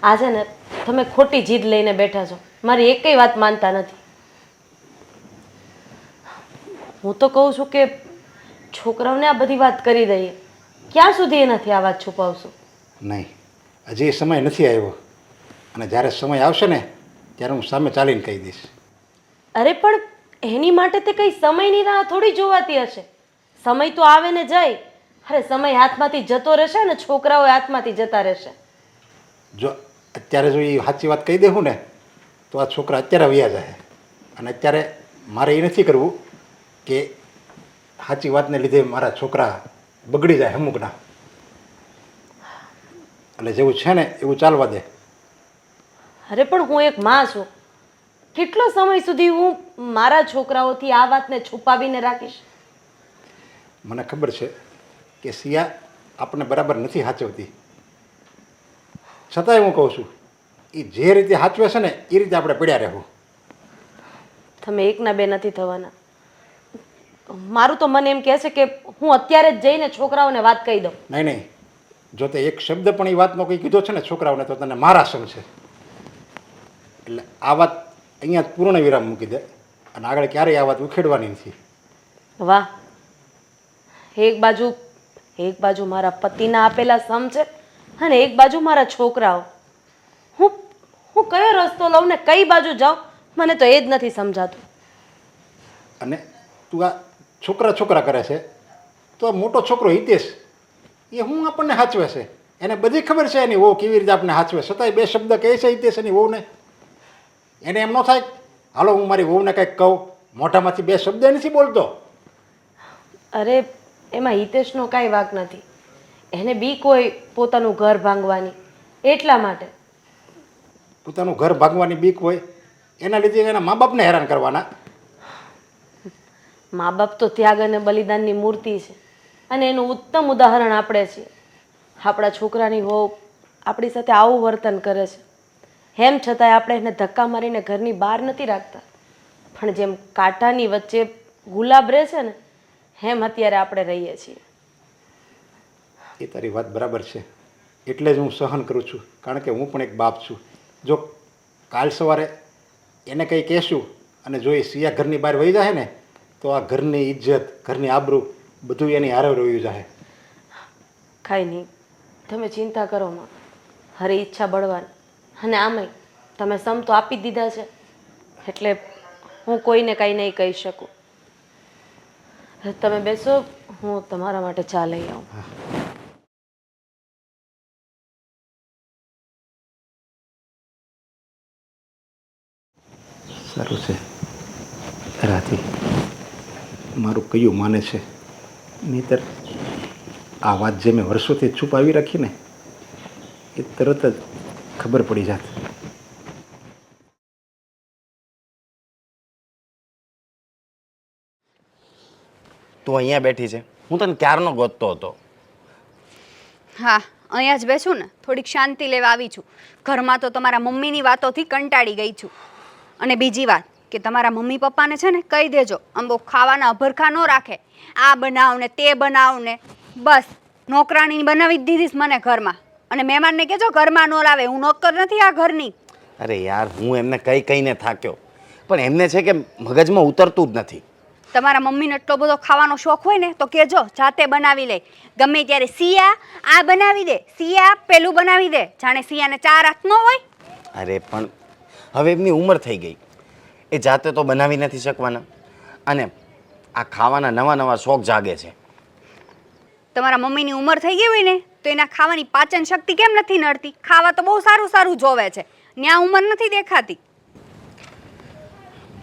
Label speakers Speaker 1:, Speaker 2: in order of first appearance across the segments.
Speaker 1: આ છે ને તમે ખોટી જીદ લઈને બેઠા છો, મારી એકેય વાત માનતા નથી. હું તો કહું છું કે છોકરાઓને આ બધી વાત કરી દઈએ. ક્યાં સુધી એનાથી આ વાત છુપાવશું?
Speaker 2: નહીં, હજી સમય નથી આવ્યો, અને જ્યારે સમય આવશે ને ત્યારે હું સામે ચાલીને કહી દઈશ.
Speaker 1: અરે પણ એની માટે તે કંઈ સમયની રાહ થોડી જોવાતી હશે. સમય તો આવે ને જાય. અરે સમય હાથમાંથી જતો રહેશે ને છોકરાઓ હાથમાંથી જતા રહેશે.
Speaker 2: જો અત્યારે જો એ સાચી વાત કહી દેવું ને તો આ છોકરા અત્યારે વયા જાય, અને અત્યારે મારે એ નથી કરવું કે સાચી વાતને લીધે મારા છોકરા બગડી જાય અમુકના. એટલે જેવું છે ને એવું ચાલવા દે.
Speaker 1: અરે પણ હું એક માં છું. કેટલો સમય સુધી હું મારા છોકરાઓથી આ વાતને છુપાવીને રાખીશ?
Speaker 2: મને ખબર છે કે સિયા આપણને બરાબર નથી સાચવતી, છતાંય હું કહું છું એ જે રીતે સાચવે છે ને એ રીતે આપણે પડ્યા રહેવું.
Speaker 1: તમે એકના બે નથી થવાના. મારું તો મન એમ કહે છે કે હું અત્યારે જ જઈને છોકરાઓને વાત કહી દઉં.
Speaker 2: નહીં નહીં, જો તે એક શબ્દ પણ એ વાતનો કંઈ કીધો છે ને છોકરાઓને તો તને મારા સમ છે. એટલે આ વાત અહીંયા જ પૂર્ણ વિરામ મૂકી દે, અને આગળ ક્યારેય આ વાત ઉખેડવાની નથી.
Speaker 1: વાહ, એક બાજુ મારા પતિના આપેલા સમ છે અને એક બાજુ મારા છોકરાઓ. હું હું કયો રસ્તો લઉં ને કઈ બાજુ જાઉં, મને તો એ જ નથી સમજાતું.
Speaker 2: અને તું આ છોકરા છોકરા કરે છે તો આ મોટો છોકરો હિતેશ એ હું આપણને સાચવે છે, એને બધી ખબર છે એની વહુ કેવી રીતે આપણને સાચવે, છતાંય બે શબ્દ કહે છે હિતેશ એની વહુને. એને એમ ન થાય હાલો હું મારી વહુને કંઈક કહું, મોઢામાંથી બે શબ્દ નથી બોલતો.
Speaker 1: અરે એમાં હિતેશનો કાંઈ વાંક નથી. એને બીક હોય પોતાનું ઘર ભાંગવાની, એટલા માટે.
Speaker 2: પોતાનું ઘર ભાગવાની બીક હોય એના લીધે એના મા બાપને હેરાન કરવાના.
Speaker 1: મા બાપ તો ત્યાગ અને બલિદાનની મૂર્તિ છે, અને એનું ઉત્તમ ઉદાહરણ આપણે છીએ. આપણા છોકરાની વહુ આપણી સાથે આવું વર્તન કરે છે, એમ છતાંય આપણે એને ધક્કા મારીને ઘરની બહાર નથી રાખતા. પણ જેમ કાંટાની વચ્ચે ગુલાબ રહે છે ને એમ અત્યારે આપણે રહીએ છીએ.
Speaker 2: એ તારી વાત બરાબર છે, એટલે જ હું સહન કરું છું, કારણ કે હું પણ એક બાપ છું. જો કાલ સવારે એને કંઈ કહેશું અને જો એ સિયા ઘરની બહાર વહી જાય ને તો આ ઘરની ઇજ્જત, ઘરની આબરૂ બધું એની હારે રહ્યું જાય.
Speaker 1: કાંઈ નહીં, તમે ચિંતા કરો માં. હરી ઈચ્છા બળવાની, અને આમાંય તમે સમ તો આપી દીધા છે, એટલે હું કોઈને કાંઈ નહીં કહી શકું. તમે બેસો, હું તમારા માટે ચા લઈ આવું.
Speaker 2: સારું છે રાધી, મારું કયું માને છે, નહીંતર આ વાત જે મેં વર્ષોથી છુપાવી રાખી ને એ તરત જ ખબર પડી જાત.
Speaker 3: તું અહીંયા બેઠી છે, હું તને ક્યારનો ગોતતો હતો.
Speaker 4: હા, અહીંયા જ બેસું ને, થોડીક શાંતિ લેવા આવી છું. ઘરમાં તો તમારા મમ્મીની વાતોથી કંટાળી ગઈ છું. અને બીજી વાત કે તમારા મમ્મી પપ્પાને છે ને કહી દેજો આમ બહુ ખાવાના અભરખા ન રાખે. આ બનાવ ને તે બનાવ ને, બસ નોકરાણી બનાવી જ દીધીશ મને ઘરમાં. અને મહેમાનને કહેજો ઘરમાં ન લાવે, હું નોકર નથી આ ઘરની.
Speaker 3: અરે યાર, હું એમને કહીને થાક્યો, પણ એમને છે કે મગજમાં ઉતરતું જ નથી.
Speaker 4: તમારા મમ્મીને એટલો બધો ખાવાનો શોખ હોય ને તો કહેજો, જાતે બનાવી લે. ગમે ત્યારે સિયા આ બનાવી દે, સિયા પેલું બનાવી દે, જાણે સિયાને ચાર હાથ ન હોય.
Speaker 3: અરે પણ હવે એમની ઉંમર થઈ ગઈ, એ જાતે તો બનાવી નથી શકવાના, અને આ ખાવાના નવા નવા શોખ જાગે છે.
Speaker 4: તમારા મમ્મીની ઉંમર થઈ ગઈ હોય ને તો એના ખાવાની પાચન શક્તિ કેમ નથી નડતી? ખાવા તો બહુ સારું સારું જોવે છે, ન્યા ઉંમર નથી દેખાતી.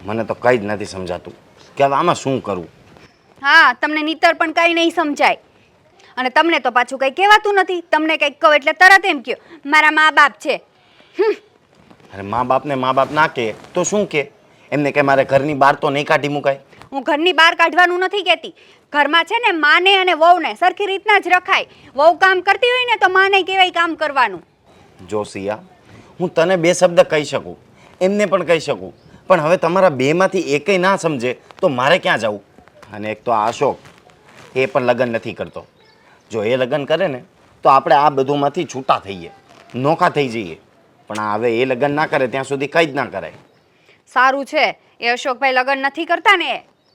Speaker 3: મને તો કંઈ જ નથી સમજાતું કે હવે આમાં શું કરવું.
Speaker 4: હા, તમને નીતર પણ કંઈ નહીં સમજાય, અને તમને તો પાછું કંઈ કહેવાતું નથી. તમને કંઈક કહો એટલે તરત એમ કહો મારા મા બાપ છે.
Speaker 3: અરે મા બાપ ના કહે તો શું કે? એમને કે મારે ઘરની બહાર તો નહીં કાઢી મુકાય.
Speaker 4: હું ઘરની બહાર કાઢવાનું નથી કહેતી. ઘરમાં છે ને માને અને વહુને સરખી રીતના જ રખાય. વહુ કામ કરતી હોય ને તો માને કહેવાય કામ કરવાનું.
Speaker 3: જો સિયા, હું તને બે શબ્દ કહી શકું, એમને પણ કહી શકું, પણ હવે તમારા બેમાંથી એકેય ના સમજે તો મારે ક્યાં જવું? અને એક તો આ અશોક, એ પણ લગ્ન નથી કરતો. જો એ લગ્ન કરે ને તો આપણે આ બધુંમાંથી છૂટા થઈએ, નોખા થઈ જઈએ. પણ આ હવે એ લગ્ન ના કરે ત્યાં સુધી કંઈ જ ના કરાય.
Speaker 4: સારું છે એ અશોકભાઈ લગ્ન નથી કરતા ને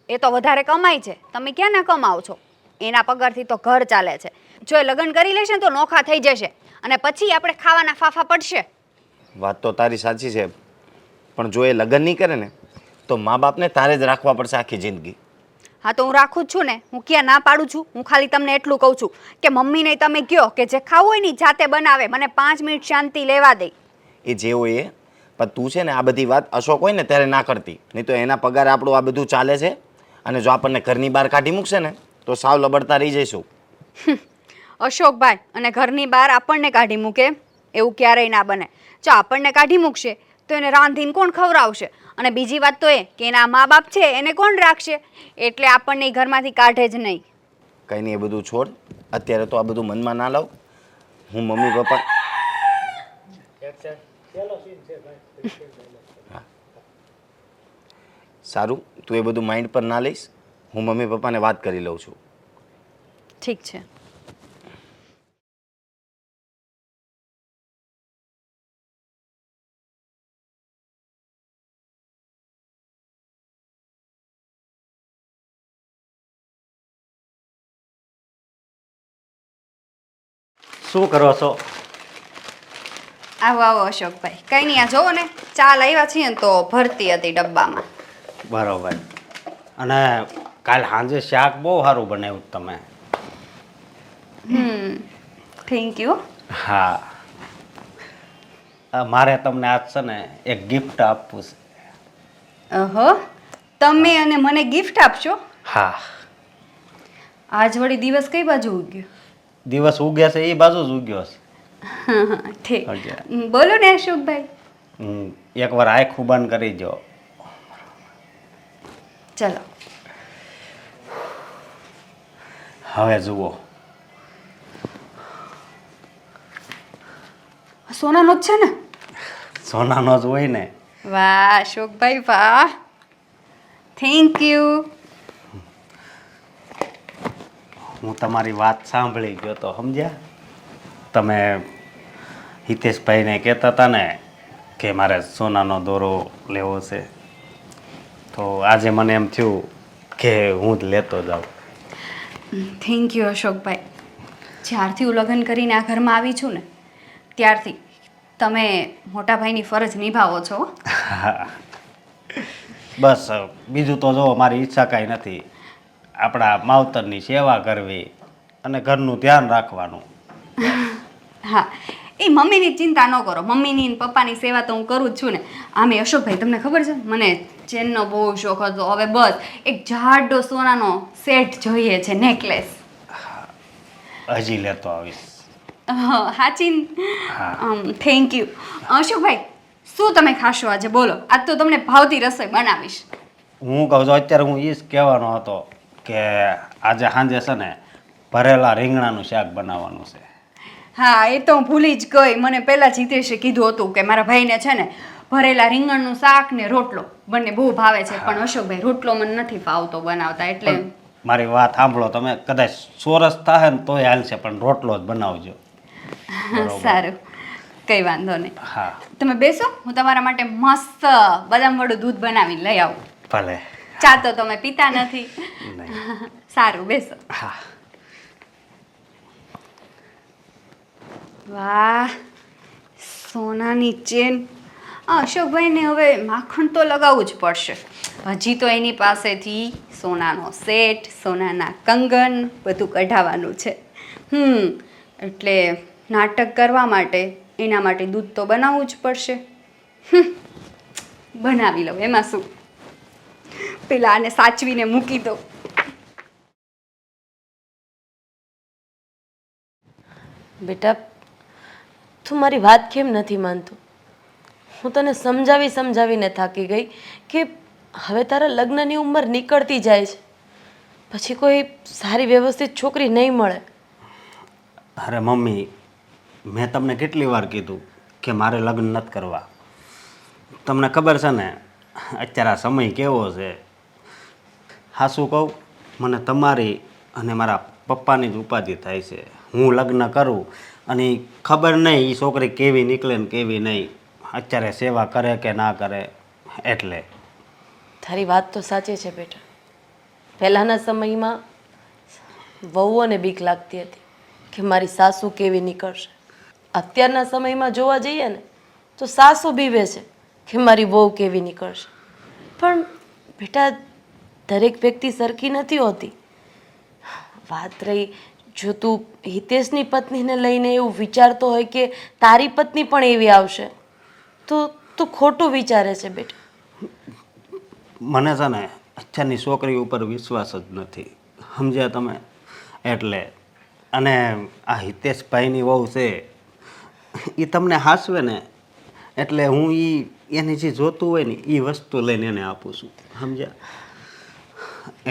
Speaker 4: એ તો વધારે કમાય છે. તમે ક્યાં ના કમાઓ છો? એના પગારથી તો ઘર ચાલે છે. જો એ લગ્ન કરી લેશે ને તો નોખા થઈ જશે અને પછી આપણે ખાવાના ફાફા પડશે.
Speaker 3: વાત તો તારી સાચી છે, પણ જો એ લગ્ન નહીં કરે ને તો મા બાપને તારે જ રાખવા પડશે આખી જિંદગી.
Speaker 4: હા તો હું રાખું જ છું ને. હું ક્યાં ના પાડું છું? હું ખાલી તમને એટલું કહું છું કે મમ્મીને તમે કહો કે જે ખાવું હોય ને ઈ જાતે બનાવે, મને 5 મિનિટ શાંતિ લેવા દે.
Speaker 3: એ જે હોય એ, પણ તું છે ને આ બધી વાત અશોક હોય ને ત્યારે ના કરતી, નહીં તો એના પગાર આપણું આ બધું ચાલે છે. અને જો આપણને ઘરની બહાર કાઢી મૂકશે ને તો સાવ લબડતા રહી જઈશું.
Speaker 4: અશોકભાઈ અને ઘરની બહાર આપણને કાઢી મૂકે એવું ક્યારેય ના બને. જો આપણને કાઢી મૂકશે તો એને રાંધીને કોણ ખવડાવશે? અને બીજી વાત તો એ કે એના મા બાપ છે એને કોણ રાખશે? એટલે આપણને ઈ ઘરમાંથી કાઢે જ નહીં.
Speaker 3: કંઈ નહીં, એ બધું છોડ. અત્યારે તો આ બધું મનમાં ના લાવ. હું મમ્મી પપ્પા હા. સારું, તું એ બધું માઇન્ડ પર ના લઈશ. હું મમ્મી પપ્પાને વાત કરી લઉં છું.
Speaker 4: ઠીક છે.
Speaker 5: શું કરો છો?
Speaker 4: આવો આવો અશોકભાઈ. કંઈ નહીં, આ જોવો ને ચા લાવ્યા છીએ ને તો ભરતી હતી ડબ્બામાં.
Speaker 5: બરોબર. અને કાલ સાંજે શાક બહુ સારું બનાવ્યું તમે.
Speaker 4: Thank you.
Speaker 5: હા, મારે તમને આજ છે ને એક ગિફ્ટ આપવું છે.
Speaker 4: ઓહો, તમે અને મને ગિફ્ટ આપશો?
Speaker 5: હા,
Speaker 4: આજ વળી દિવસ કઈ બાજુ ઉગ્યો?
Speaker 5: દિવસ ઉગ્યા છે એ બાજુ જ ઉગ્યો છે.
Speaker 4: ઠીક.
Speaker 5: ઓકે.
Speaker 4: બોલો ને અશોકભાઈ.
Speaker 5: એકવાર આંખું બંધ કરી જો.
Speaker 4: ચલો.
Speaker 5: હવે જુઓ.
Speaker 4: સોનાનો જ છે ને?
Speaker 5: સોનાનો જ હોય ને.
Speaker 4: વાહ અશોકભાઈ વાહ. Thank you.
Speaker 5: હું તમારી વાત સાંભળી ગયો તો સમજ્યા. તમે હિતેશભાઈને કહેતા હતા ને કે મારે સોનાનો દોરો લેવો છે, તો આજે મને એમ થયું કે હું જ લેતો જાઉં.
Speaker 4: થેન્ક યુ અશોકભાઈ. જ્યારથી હું લગ્ન કરીને આ ઘરમાં આવી છું ને ત્યારથી તમે મોટા ભાઈની ફરજ નિભાવો છો.
Speaker 5: બસ બીજું તો જો મારી ઈચ્છા કાંઈ નથી. આપણા માવતરની સેવા કરવી અને ઘરનું ધ્યાન રાખવાનું.
Speaker 4: હા, એ મમ્મીની ચિંતા ન કરો. મમ્મીની ને પપ્પાની સેવા તો હું કરું જ છું ને. આમે અશોકભાઈ તમને ખબર છે મને ચેનનો બહુ શોખ હતો. હવે બસ એક જાડો સોનાનો સેટ જોઈએ છે, નેકલેસ.
Speaker 5: હજી લેતો આવીશ.
Speaker 4: હાચી.
Speaker 5: હા.
Speaker 4: Thank you. અશોકભાઈ શું તમે ખાશો આજે બોલો? આજ તો તમને ભાવતી રસોઈ બનાવીશ.
Speaker 5: હું કહું છું અત્યારે હું એ જ કહેવાનો હતો કે આજે સાંજે છે ને ભરેલા રીંગણાનું શાક બનાવવાનું છે.
Speaker 4: હા, એ તો હું ભૂલી જ ગઈ. મને પહેલાં જીતેશે કીધું હતું કે મારા ભાઈને છે ને ભરેલા રીંગણનું શાક ને રોટલો બંને બહુ ભાવે છે. પણ અશોકભાઈ રોટલો મને નથી ફાવતો બનાવતા એટલે
Speaker 5: મારી વાત સાંભળો, તમે કદાચ સોરસ થાય ને તોય હાલશે, પણ રોટલો જ બનાવજો.
Speaker 4: સારું, કંઈ વાંધો નહીં.
Speaker 5: હા
Speaker 4: તમે બેસો, હું તમારા માટે મસ્ત બદામવાળું દૂધ બનાવીને લઈ આવું.
Speaker 5: ભલે.
Speaker 4: ચા તો તમે પીતા નથી.
Speaker 5: નહીં.
Speaker 4: સારું, બેસો.
Speaker 5: હા.
Speaker 4: વાહ, સોનાની ચેન. અશોકભાઈને હવે માખણ તો લગાવવું જ પડશે. હજી તો એની પાસેથી સોનાનો સેટ, સોનાના કંગન બધું કઢાવવાનું છે. એટલે નાટક કરવા માટે એના માટે દૂધ તો બનાવવું જ પડશે. બનાવી લઉં, એમાં શું. પેલા આને સાચવીને મૂકી દઉં.
Speaker 1: બેટા, તું મારી વાત કેમ નથી માનતો? હું તને સમજાવીને થાકી ગઈ કે હવે તારા લગ્નની ઉંમર નીકળતી જાય છે, પછી કોઈ સારી વ્યવસ્થિત છોકરી નહીં મળે.
Speaker 5: અરે મમ્મી, મેં તમને કેટલી વાર કીધું કે મારે લગ્ન નથી કરવા. તમને ખબર છે ને અત્યારે આ સમય કેવો છે. હાસું કહું, મને તમારી અને મારા પપ્પાની જ ઉપાધિ થાય છે. હું લગ્ન કરું અને ખબર નહીં એ છોકરી કેવી નીકળે ને કેવી નહીં. અત્યારે સેવા કરે કે ના કરે એટલે.
Speaker 1: તારી વાત તો સાચી છે બેટા. પહેલાંના સમયમાં વહુઓને બીક લાગતી હતી કે મારી સાસુ કેવી નીકળશે. અત્યારના સમયમાં જોવા જઈએ ને તો સાસુ બીવે છે કે મારી વહુ કેવી નીકળશે. પણ બેટા દરેક વ્યક્તિ સરખી નથી હોતી. વાત રહી જો તું હિતેશની પત્નીને લઈને એવું વિચારતો હોય કે તારી પત્ની પણ એવી આવશે તો તું ખોટું વિચારે છે બેટા.
Speaker 5: મને છે ને અત્યારની છોકરી ઉપર વિશ્વાસ જ નથી, સમજ્યા તમે? એટલે અને આ હિતેશભાઈની વહુ છે એ તમને હાસવે ને એટલે હું એને જે જોતું હોય ને એ વસ્તુ લઈને એને આપું છું, સમજ્યા?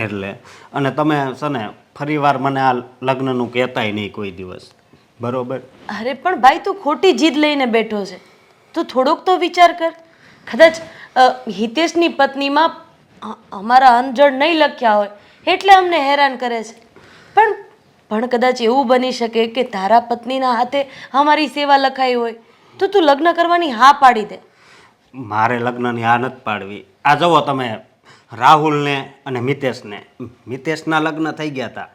Speaker 5: એટલે અને તમે છે ને ફરીવાર મને આ લગ્નનું કહેતાય નહીં કોઈ દિવસ, બરોબર?
Speaker 1: અરે પણ ભાઈ તું ખોટી જીદ લઈને બેઠો છે. તું થોડોક તો વિચાર કર. કદાચ હિતેશની પત્નીમાં અમારા અંજળ નહીં લખ્યા હોય એટલે અમને હેરાન કરે છે. પણ કદાચ એવું બની શકે કે તારા પત્નીના હાથે અમારી સેવા લખાઈ હોય તો તું લગ્ન કરવાની હા પાડી દે.
Speaker 5: મારે લગ્નની આ નથી પાડવી. આ જુઓ તમે, રાહુલને અને મિતેશના લગ્ન થઈ ગયા હતા.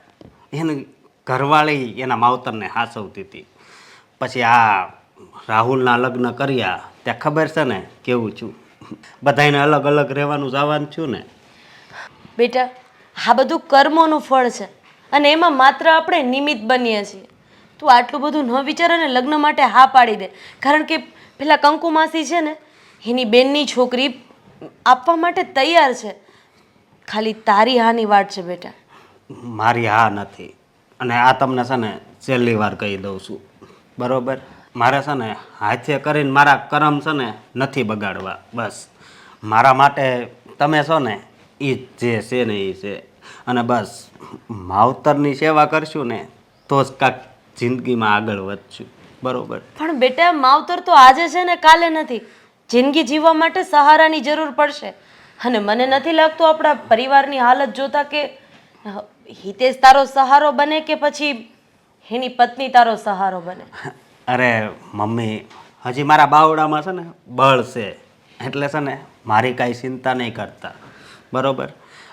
Speaker 5: એની ઘરવાળી એના માવતરને હાસવતી હતી. પછી આ રાહુલના લગ્ન કર્યા ત્યાં ખબર છે ને કેવું છું, બધાને અલગ અલગ રહેવાનું જવાનું છું ને.
Speaker 1: બેટા આ બધું કર્મોનું ફળ છે અને એમાં માત્ર આપણે નિમિત્ત બનીએ છીએ. તું આટલું બધું ન વિચાર અને લગ્ન માટે હા પાડી દે. કારણ કે પેલા કંકુ માસી છે ને એની બેનની છોકરી આપવા માટે તૈયાર છે. ખાલી તારી હાની વાટ છે બેટા.
Speaker 5: મારી હા નથી અને આ તમને છે ને છેલ્લી વાર કહી દઉં છું, બરોબર? મારે છે ને હાથે કરીને મારા કરમ છે ને નથી બગાડવા. બસ મારા માટે તમે છો ને એ જે છે ને એ છે. અને બસ માવતરની સેવા કરશું ને તો જ કાંક જિંદગીમાં આગળ વધશું, બરોબર?
Speaker 1: પણ બેટા માવતર તો આજે છે ને કાલે નથી. જિંદગી જીવવા માટે સહારાની જરૂર પડશે. અને મને નથી લાગતું આપણા પરિવારની હાલત જોતા કે હિતેશ તારો સહારો બને કે પછી એની પત્ની તારો સહારો બને.
Speaker 5: અરે મમ્મી, હજી મારા બાવડામાં છે ને બળ છે એટલે છે ને મારી કાંઈ ચિંતા નહીં કરતા, બરોબર?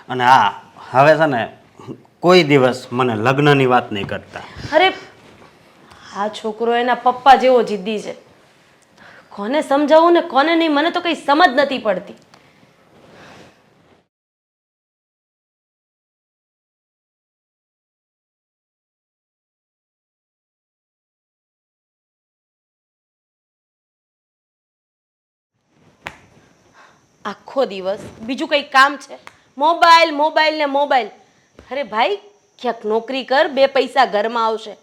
Speaker 5: અને હા, હવે છે ને કોઈ દિવસ મને લગ્નની વાત નહીં કરતા.
Speaker 1: અરે આ છોકરો એના પપ્પા જેવો જિદ્દી છે. કોને સમજાવું ને કોને નહીં મને તો કંઈ સમજ નથી પડતી. આખો દિવસ બીજું કંઈ કામ છે? મોબાઈલ મોબાઈલ ને મોબાઈલ. અરે ભાઈ ક્યાંક નોકરી કર, બે પૈસા ઘરમાં આવશે.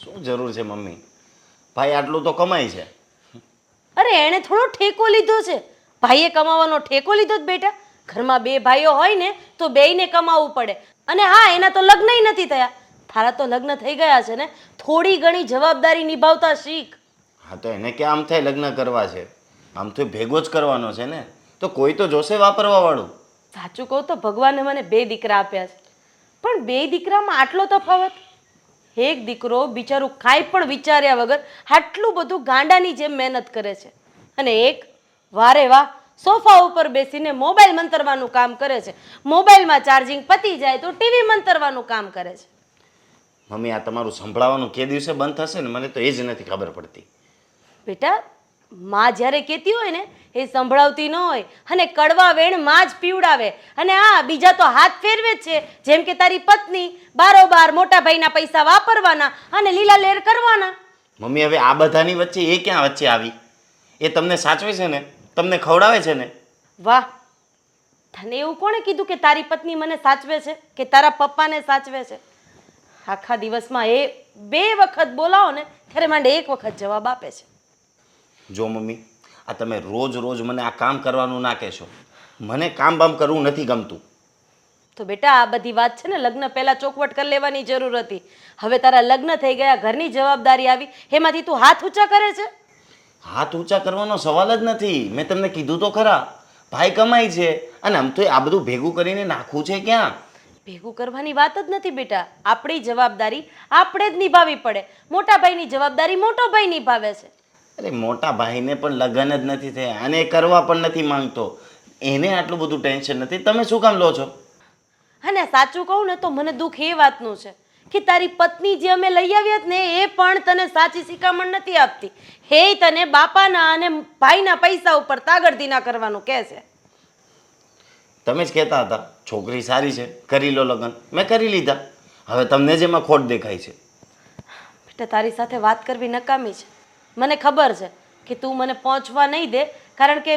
Speaker 3: શું જરૂર છે મમ્મી? ભાઈ આટલું તો કમાય છે.
Speaker 1: અરે એણે થોડો ઠેકો લીધો છે. ભાઈએ કમાવાનો ઠેકો લીધો જ બેટા. ઘરમાં બે ભાઈઓ હોય ને તો બેયને કમાવવું પડે. અને હા, એના તો લગ્નય નથી થયા. તારા તો લગ્ન થઈ ગયા છે ને. થોડી ઘણી જવાબદારી નિભાવતા શીખ.
Speaker 3: હા તો એને ક્યાં આમ થાય લગ્ન કરવા છે? આમ તો ભેગો જ કરવાનો છે ને. તો કોઈ તો જોશે વાપરવા વાળું.
Speaker 1: સાચું કહું તો ભગવાને મને બે દીકરા આપ્યા છે. પણ બે દીકરામાં આટલો તફાવત. એક દીકરો બિચારું કાંઈ પણ વિચાર્યા વગર આટલું બધું ગાંડાની જેમ મહેનત કરે છે અને એક વારે વાહ સોફા ઉપર બેસીને મોબાઈલ મંતરવાનું કામ કરે છે. મોબાઈલમાં ચાર્જિંગ પતી જાય તો ટીવી મંતરવાનું કામ કરે છે.
Speaker 3: મમ્મી આ તમારું સંભળાવવાનું કે દિવસે બંધ થશે ને મને તો એ જ નથી ખબર પડતી.
Speaker 1: બેટા માં જ્યારે કહેતી હોય ને એ સંભળાવતી ન હોય અને કડવા વેણ માં જ પીવડાવે. અને હા, બીજા તો હાથ ફેરવે જ છે. જેમ કે તારી પત્ની બારોબાર મોટા ભાઈના પૈસા વાપરવાના અને લીલા લેર કરવાના.
Speaker 3: મમ્મી હવે આ બધાની વચ્ચે એ ક્યાં વચ્ચે આવી? એ તમને સાચવે છે ને, તમને ખવડાવે છે ને.
Speaker 1: વાહ, તને એવું કોણે કીધું કે તારી પત્ની મને સાચવે છે કે તારા પપ્પાને સાચવે છે? આખા દિવસમાં એ બે વખત બોલાવો ને ત્યારે માંડે એક વખત જવાબ આપે છે.
Speaker 3: જો મમ્મી, આ તમે રોજ રોજ મને આ કામ કરવાનું ના કહેશો. મને કામ બામ કરવું નથી ગમતું.
Speaker 1: તો બેટા આ બધી વાત છે ને લગ્ન પહેલા ચોખવટ કરી લેવાની જરૂર હતી. હવે તારા લગ્ન થઈ ગયા, ઘરની જવાબદારી આવી, એમાંથી તું હાથ ઊંચા કરે છે.
Speaker 3: હાથ ઊંચા કરવાનો સવાલ જ નથી. મેં તમને કીધું તો ખરા, ભાઈ કમાય છે અને આમ તો આ બધું ભેગું કરીને નાખવું છે ક્યાં?
Speaker 1: ભેગું કરવાની વાત જ નથી બેટા. આપણી જવાબદારી આપણે જ નિભાવવી પડે. મોટા ભાઈની જવાબદારી મોટો ભાઈ નિભાવે છે.
Speaker 3: અરે મોટા ભાઈને પણ લગ્ન જ નથી થયા અને એ કરવા પણ નથી માંગતો, એને આટલું બધું ટેન્શન નથી, તમે શું કામ લો છો?
Speaker 1: અને સાચું કહું ને તો મને દુઃખ એ વાતનું છે કે તારી પત્ની જે અમે લઈ આવ્યા ને એ પણ તને સાચી શિખામણ નથી આપતી. હે તને બાપાના અને ભાઈના પૈસા ઉપર તાગડધીના કરવાનું કહે છે.
Speaker 3: તમે જ કહેતા હતા છોકરી સારી છે, કરી લો લગ્ન, મેં કરી લીધા. હવે તમને જ એમાં ખોટ દેખાય છે.
Speaker 1: બેટા તારી સાથે વાત કરવી નકામી છે. મને ખબર છે કે તું મને પહોંચવા નહીં દે, કારણ કે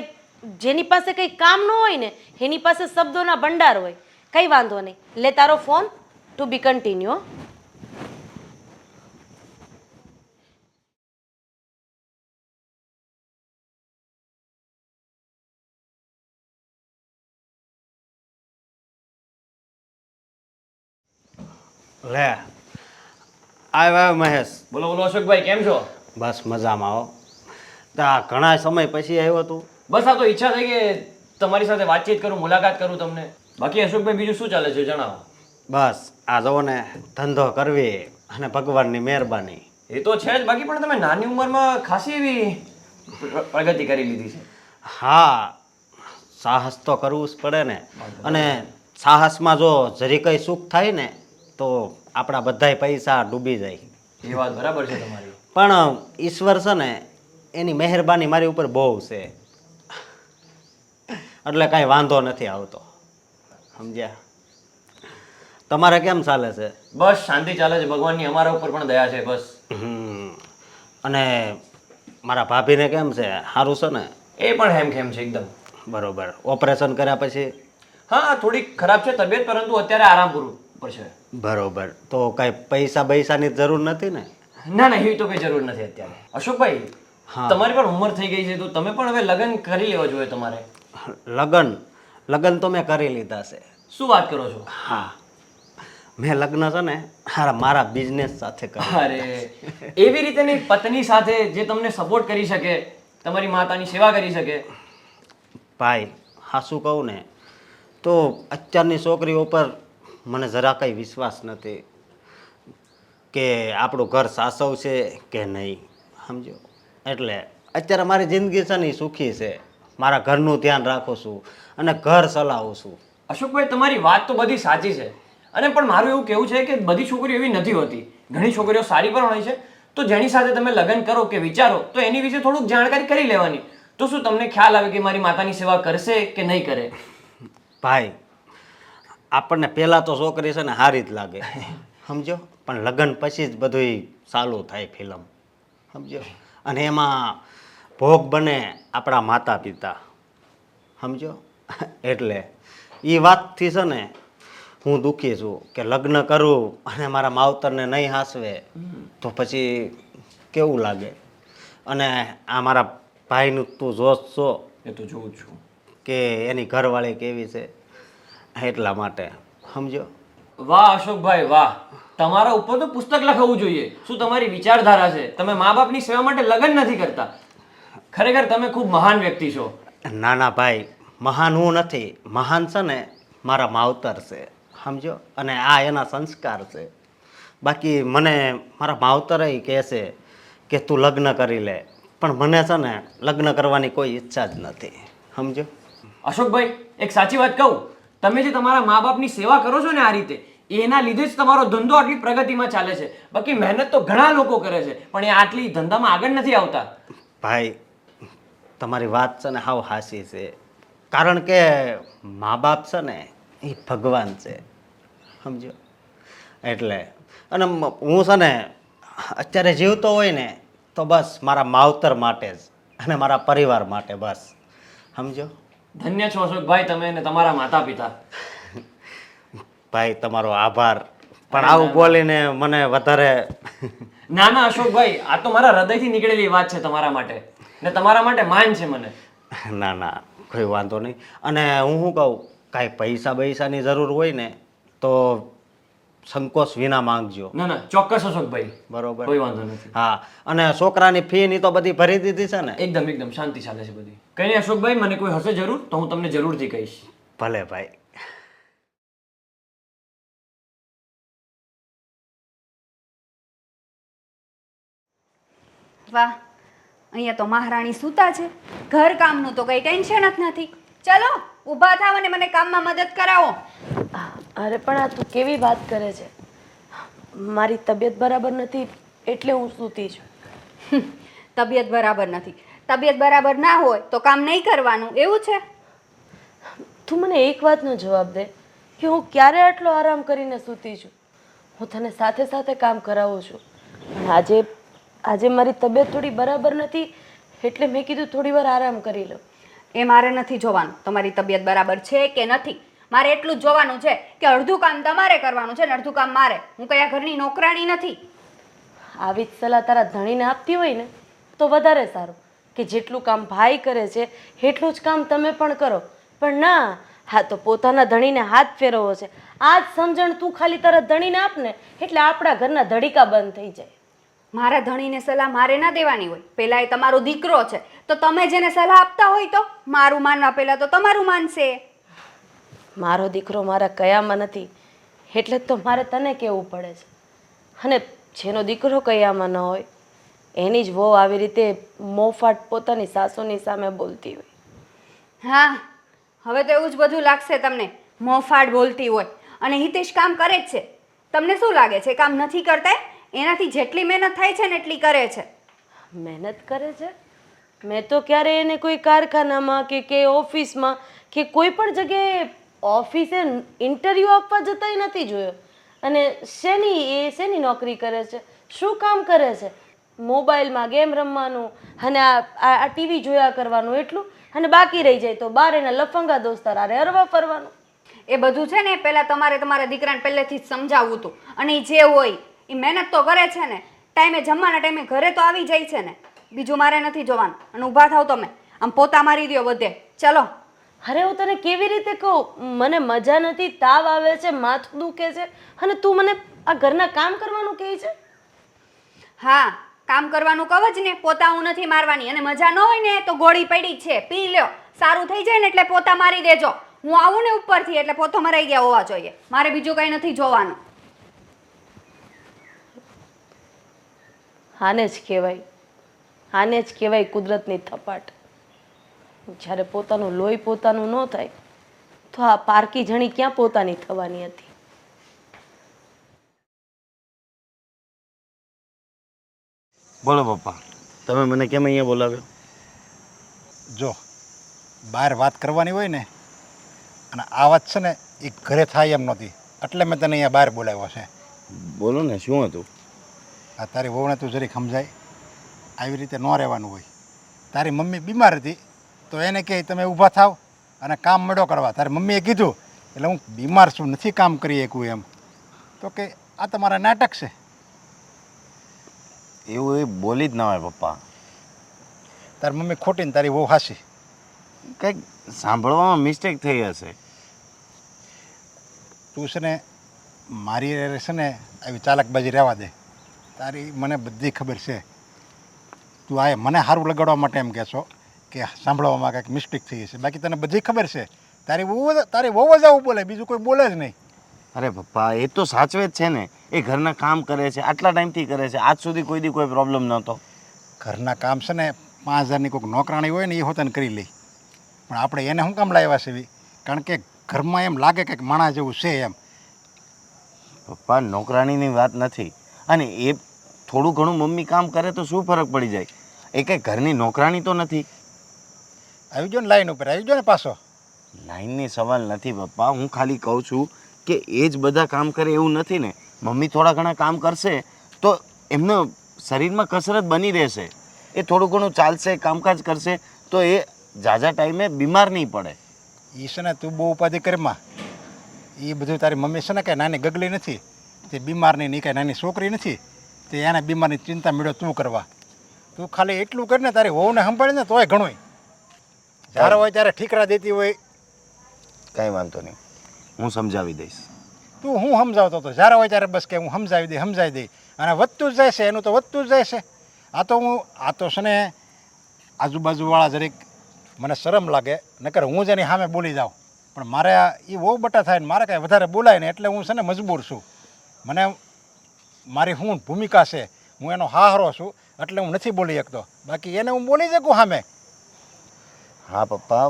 Speaker 1: જેની પાસે કંઈ કામ ન હોય ને એની પાસે શબ્દોના ભંડાર હોય. કંઈ વાંધો નહીં, લે તારો ફોન, ટુ બી કન્ટિન્યુ.
Speaker 5: લે આવ્યા મહેશ.
Speaker 6: બોલો બોલો અશોકભાઈ, કેમ છો?
Speaker 5: બસ મજામાં હો. તા ઘણા સમય પછી આવ્યો તું.
Speaker 6: બસ આ તો ઈચ્છા થઈ કે તમારી સાથે વાતચીત કરું, મુલાકાત કરું તમને. બાકી અશોકભાઈ બીજું શું ચાલે છે જણાવો.
Speaker 5: બસ આ જુઓ ને, ધંધો કરવી અને ભગવાનની મહેરબાની.
Speaker 6: એ તો છે જ, બાકી પણ તમે નાની ઉંમરમાં ખાસી એવી પ્રગતિ કરી લીધી છે.
Speaker 5: હા, સાહસ તો કરવું જ પડે ને. અને સાહસમાં જો જરી કંઈ સુખ થાય ને તો આપણા બધાય પૈસા ડૂબી જાય.
Speaker 6: એ વાત બરાબર છે તમારી.
Speaker 5: પણ ઈશ્વર છે ને એની મહેરબાની મારી ઉપર બહુ છે, એટલે કાંઈ વાંધો નથી આવતો, સમજ્યા? તમારે કેમ ચાલે છે?
Speaker 6: બસ શાંતિ ચાલે છે, ભગવાનની અમારા ઉપર પણ દયા છે બસ.
Speaker 5: અને મારા ભાભીને કેમ છે? સારું છે ને?
Speaker 6: એ પણ હેમખેમ છે એકદમ.
Speaker 5: બરોબર. ઓપરેશન કર્યા પછી?
Speaker 6: હા થોડીક ખરાબ છે તબિયત, પરંતુ અત્યારે આરામ પર છે.
Speaker 5: બરોબર. તો કાંઈ પૈસા બૈસાની જરૂર નથી ને?
Speaker 6: ના ના, એવી તો કઈ જરૂર નથી અત્યારે. અશોકભાઈ,
Speaker 5: હા.
Speaker 6: તમારી પણ ઉંમર થઈ ગઈ છે તો તમે પણ હવે લગ્ન કરી લેવા જોઈએ તમારે.
Speaker 5: લગ્ન તો મેં કરી લીધા છે.
Speaker 6: શું વાત કરો છો?
Speaker 5: હા, મેં લગ્ન છે ને મારા બિઝનેસ સાથે કર્યા.
Speaker 6: અરે એવી રીતે નહીં, પત્ની સાથે જે તમને સપોર્ટ કરી શકે, તમારી માતાની સેવા કરી શકે.
Speaker 5: ભાઈ હાસું કહું ને તો અત્યારની છોકરીઓ પર મને જરા કંઈ વિશ્વાસ નથી કે આપણું ઘર સાસવશે કે નહીં, સમજો? એટલે અત્યારે મારી જિંદગી છે ને એ સુખી છે. મારા ઘરનું ધ્યાન રાખું છું અને ઘર ચલાવું છું.
Speaker 6: અશોકભાઈ, તમારી વાત તો બધી સાચી છે, અને પણ મારું એવું કહેવું છે કે બધી છોકરીઓ એવી નથી હોતી. ઘણી છોકરીઓ સારી પણ હોય છે. તો જેની સાથે તમે લગ્ન કરો કે વિચારો તો એની વિશે થોડુંક જાણકારી કરી લેવાની, તો શું તમને ખ્યાલ આવે કે મારી માતાની સેવા કરશે કે નહીં કરે.
Speaker 5: ભાઈ આપણને પહેલાં તો છોકરી છે ને સારી જ લાગે, સમજો? પણ લગ્ન પછી જ બધું ચાલુ થાય ફિલ્મ, સમજો? અને એમાં ભોગ બને આપણા માતા પિતા, સમજો? એટલે એ વાતથી છે ને હું દુઃખી છું કે લગ્ન કરું અને મારા માવતરને નહીં હાંસવે તો પછી કેવું લાગે. અને આ મારા ભાઈનું તું જોશ છો
Speaker 6: એ તો જોઉં છું
Speaker 5: કે એની ઘરવાળી કેવી છે, એટલા માટે, સમજો?
Speaker 6: વાહ અશોકભાઈ વાહ, તમારા ઉપર તો પુસ્તક લખાવવું જોઈએ. શું તમારી વિચારધારા છે! તમે મા બાપની સેવા માટે લગ્ન નથી કરતા. ખરેખર તમે ખૂબ મહાન વ્યક્તિ છો.
Speaker 5: ના ના ભાઈ, મહાન હું નથી. મહાન છે ને મારા માવતર છે, સમજો? અને આ એના સંસ્કાર છે. બાકી મને મારા માવતરે કહે છે કે તું લગ્ન કરી લે, પણ મને છે ને લગ્ન કરવાની કોઈ ઈચ્છા જ નથી, સમજો?
Speaker 6: અશોકભાઈ, એક સાચી વાત કહું, તમે જે તમારા મા બાપની સેવા કરો છો ને આ રીતે, એના લીધે જ તમારો ધંધો આટલી પ્રગતિમાં ચાલે છે. બાકી મહેનત તો ઘણા લોકો કરે છે પણ એ આટલી ધંધામાં આગળ નથી આવતા.
Speaker 5: ભાઈ તમારી વાત છે ને હાવ હાસી છે, કારણ કે મા બાપ છે ને એ ભગવાન છે, સમજો? એટલે અને હું છે ને અત્યારે જીવતો હોય ને તો બસ મારા માવતર માટે જ અને મારા પરિવાર માટે, બસ, સમજો?
Speaker 6: ધન્ય છો અશોકભાઈ તમે અને તમારા માતા પિતા.
Speaker 5: ભાઈ તમારો આભાર, પણ આવું બોલીને મને વધારે
Speaker 6: ના ના અશોકભાઈ, આ તો મારા હૃદયથી નીકળેલી વાત છે તમારા માટે, ને તમારા માટે માન છે મને.
Speaker 5: ના ના કોઈ વાંધો નહીં. અને હું શું કહું, કાંઈ પૈસા બૈસાની જરૂર હોય ને તો સંકોચ વિના માંગજો.
Speaker 6: ના ના ચોક્કસ અશોકભાઈ,
Speaker 5: બરોબર?
Speaker 6: કોઈ વાંધો નથી.
Speaker 5: હા, અને છોકરાની ફી ની તો બધી ભરી દીધી છે ને?
Speaker 6: એકદમ એકદમ શાંતિ ચાલે છે બધી. કઈ નહીં અશોકભાઈ, મને કોઈ હશે જરૂર તો હું તમને જરૂરથી કહીશ.
Speaker 5: ભલે ભાઈ.
Speaker 4: વાહ, અહીંયા તો મહારાણી સૂતા છે, ઘર કામનું તો કંઈ ટેન્શન જ નથી. ચલો ઊભા થાવ અને મને કામમાં મદદ કરાવો.
Speaker 1: અરે પણ આ તું કેવી વાત કરે છે? મારી તબિયત બરાબર નથી એટલે હું સૂતી છું.
Speaker 4: તબિયત બરાબર નથી, તબિયત બરાબર ના હોય તો કામ નહીં કરવાનું એવું છે?
Speaker 1: તું મને એક વાતનો જવાબ દે કે હું ક્યારે આટલો આરામ કરીને સૂતી છું? હું તને સાથે સાથે કામ કરાવું છું, પણ આજે મારી તબિયત થોડી બરાબર નથી એટલે મેં કીધું થોડી વાર આરામ કરી લઉં.
Speaker 4: એ મારે નથી જોવાનું તમારી તબિયત બરાબર છે કે નથી. મારે એટલું જ જોવાનું છે કે અડધું કામ તમારે કરવાનું છે ને અડધું કામ મારે. હું કયા ઘરની નોકરાણી નથી.
Speaker 1: આવી જ સલાહ તારા ધણીને આપતી હોય ને તો વધારે સારું કે જેટલું કામ ભાઈ કરે છે એટલું જ કામ તમે પણ કરો. પણ ના, હા તો પોતાના ધણીને હાથ ફેરવવો છે. આ જ સમજણ તું ખાલી તારા ધણીને આપ ને એટલે આપણા ઘરના ધડીકા બંધ થઈ જાય.
Speaker 4: મારા ધણીને સલાહ મારે ના દેવાની હોય. પહેલાં એ તમારો દીકરો છે તો તમે જેને સલાહ આપતા હોય તો મારું માનવા પહેલાં તો તમારું માનશે.
Speaker 1: મારો દીકરો મારા કયામાં નથી એટલે જ તો મારે તને કહેવું પડે છે. અને જેનો દીકરો કયામાં ન હોય એની જ વહુ આવી રીતે મોફાટ પોતાની સાસુની સામે બોલતી હોય.
Speaker 4: હા, હવે તો એવું જ બધું લાગશે તમને, મોફાટ બોલતી હોય. અને હિતેશ કામ કરે જ છે. તમને શું લાગે છે કામ નથી કરતા? એનાથી જેટલી મહેનત થાય છે ને એટલી કરે છે.
Speaker 1: મહેનત કરે છે? મેં તો ક્યારે એને કોઈ કારખાનામાં કે ઓફિસમાં કે કોઈ પણ જગ્યાએ ઓફિસે ઇન્ટરવ્યૂ આપવા જતાંય નથી જોયો. અને શેની નોકરી કરે છે? શું કામ કરે છે? મોબાઈલમાં ગેમ રમવાનું અને આ ટીવી જોયા કરવાનું એટલું, અને બાકી રહી જાય તો બહાર એના લફંગા દોસ્તાર હારે હરવા ફરવાનું.
Speaker 4: એ બધું છે ને પહેલાં તમારે તમારા દીકરાને પહેલેથી જ સમજાવવું હતું. અને એ જે હોય એ મહેનત તો કરે છે ને, ટાઈમે જમવાના ટાઈમે ઘરે તો આવી જાય છે ને. બીજું મારે નથી જોવાનું. અને ઊભા થાવ તમે, આમ પોતા મારી દો બધે. ચલો.
Speaker 1: અરે હું તને કેવી રીતે કહું? મને મજા નથી, તાવ આવે છે, માથું દુખે છે અને તું મને આ ઘરના કામ કરવાનું કહે છે?
Speaker 4: હા, કામ કરવાનું કહો જ ને, પોતા હું નથી મારવાની. અને મજા ન હોય ને તો ગોળી પડી છે, પી લ્યો. સારું થઈ જાય ને એટલે પોતા મારી દેજો. હું આવું ને ઉપરથી એટલે પોતો મરાઈ ગયા હોવા જોઈએ. મારે બીજું કંઈ નથી જોવાનું.
Speaker 1: આને જ કહેવાય કુદરતની થપાટ. જ્યારે પોતાનું લોહી પોતાનું ન થાય તો આ પારકી જણી ક્યાં પોતાની થવાની હતી?
Speaker 3: બોલો પપ્પા, તમે મને કેમ અહીંયા બોલાવ્યો?
Speaker 2: જો બહાર વાત કરવાની હોય ને, અને આ વાત છે ને એ ઘરે થાય એમ નહોતી, એટલે મેં તને અહીંયા બહાર બોલાવ્યો છે.
Speaker 3: બોલો ને, શું હતું?
Speaker 2: આ તારી વહુને તું જરીક સમજાય, આવી રીતે ન રહેવાનું હોય. તારી મમ્મી બીમાર હતી તો એને કહે તમે ઊભા થાવ અને કામ મેળો કરવા. તારી મમ્મીએ કીધું એટલે હું બીમાર છું, નથી કામ કરી શકું એમ. તો કે આ તમારા નાટક છે.
Speaker 3: એવું એ બોલી જ ના હોય પપ્પા.
Speaker 2: તારી મમ્મી ખોટી ને તારી વહુ હાસી.
Speaker 3: કંઈક સાંભળવામાં મિસ્ટેક થઈ હશે.
Speaker 2: તું છે ને મારી હારે છે ને આવી ચાલાકબાજી રહેવા દે. તારી મને બધી ખબર છે. તું આ મને સારું લગાડવા માટે એમ કહેશો કે સાંભળવામાં કંઈક મિસ્ટેક થઈ હશે, બાકી તને બધી ખબર છે. તારી વહુ જ આવું બોલે, બીજું કોઈ બોલે જ નહીં.
Speaker 3: અરે પપ્પા, એ તો સાચવે જ છે ને. એ ઘરના કામ કરે છે, આટલા ટાઈમથી કરે છે. આજ સુધી કોઈ દી કોઈ પ્રોબ્લેમ નહોતો.
Speaker 2: ઘરના કામ છે ને 5000ની કોઈક નોકરાણી હોય ને એ હોતને કરી લે. પણ આપણે એને શું કામ લાવ્યા છે? કારણ કે ઘરમાં એમ લાગે કે માણસ જેવું છે એમ.
Speaker 3: પપ્પા, નોકરાણીની વાત નથી. અને એ થોડું ઘણું મમ્મી કામ કરે તો શું ફરક પડી જાય? એ કંઈ ઘરની નોકરાણી તો નથી.
Speaker 2: આવી ગયો ને લાઈન ઉપર, આવી ગયો ને પાછો.
Speaker 3: લાઈનની સવાલ નથી પપ્પા. હું ખાલી કહું છું કે એ જ બધા કામ કરે એવું નથી ને. મમ્મી થોડા ઘણા કામ કરશે તો એમનો શરીરમાં કસરત બની રહેશે. એ થોડું ઘણું ચાલશે, કામકાજ કરશે તો એ ઝાઝા ટાઈમે બીમાર નહીં પડે.
Speaker 2: એ છે ને તું બહુ ઉપાધિ કરમાં. એ બધું તારી મમ્મી છે ને કાંઈ નાની ગગલી નથી, તે બીમાર નહીં, કાંઈ નાની છોકરી નથી, તે એના બીમારની ચિંતા મેળો તું કરવા. તું ખાલી એટલું કર ને, તારી વહુને સંભાળે ને તોય ઘણું. જ્યારે હોય ત્યારે ઠીકરા દેતી હોય.
Speaker 3: કાંઈ વાંધો નહીં, હું સમજાવી દઈશ.
Speaker 2: તું હું સમજાવતો હતો? જ્યારે હોય ત્યારે બસ કે હું સમજાવી દઈ અને વધતું જ જાય છે, એનું તો વધતું જ જાય છે. આ તો છે ને આજુબાજુવાળા જરીક મને શરમ લાગે, નકર હું જ એની સામે બોલી જાઉં. પણ મારે એ બહુ બટા થાય ને મારે કાંઈ વધારે બોલાય ને એટલે હું છે ને મજબૂર છું. મને મારી શું ભૂમિકા છે, હું એનો હાહરો છું એટલે હું નથી બોલી શકતો. બાકી એને હું બોલી શકું સામે.
Speaker 3: હા પપ્પા,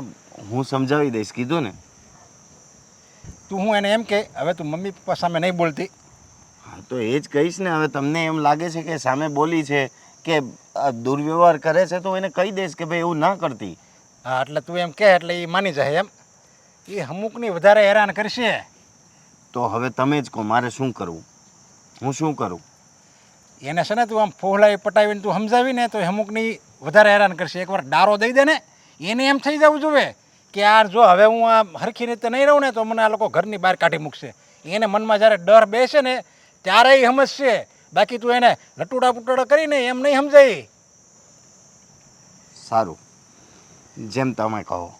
Speaker 3: હું સમજાવી દઈશ, કીધું ને.
Speaker 2: તું હું એને એમ કે હવે તું મમ્મી પપ્પા સામે નહીં બોલતી.
Speaker 3: હા તો એ જ કહીશ ને. હવે તમને એમ લાગે છે કે સામે બોલી છે કે દુર્વ્યવહાર કરે છે તો એને કહી દઈશ કે ભાઈ એવું ના કરતી.
Speaker 2: હા એટલે તું એમ કહે એટલે એ માની જાય એમ. એ અમુકની વધારે હેરાન કરશે.
Speaker 3: તો હવે તમે જ કહો મારે શું કરવું, હું શું કરું?
Speaker 2: એને છે ને તું આમ ફોહલાઈ પટાવીને તું સમજાવી ને તો એ અમુકની વધારે હેરાન કરશે. એકવાર ડારો દઈ દે ને એને એમ થઈ જવું જોઈએ કે યાર જો હવે હું આ હરખી રીતે નહીં રહું ને તો મને આ લોકો ઘરની બહાર કાઢી મૂકશે. એને મનમાં જ્યારે ડર બેસે ને ત્યારે એ સમજશે. બાકી તું એને લટુડા પુટુડા કરીને એમ નહીં સમજાય.
Speaker 3: સારું, જેમ તમે કહો.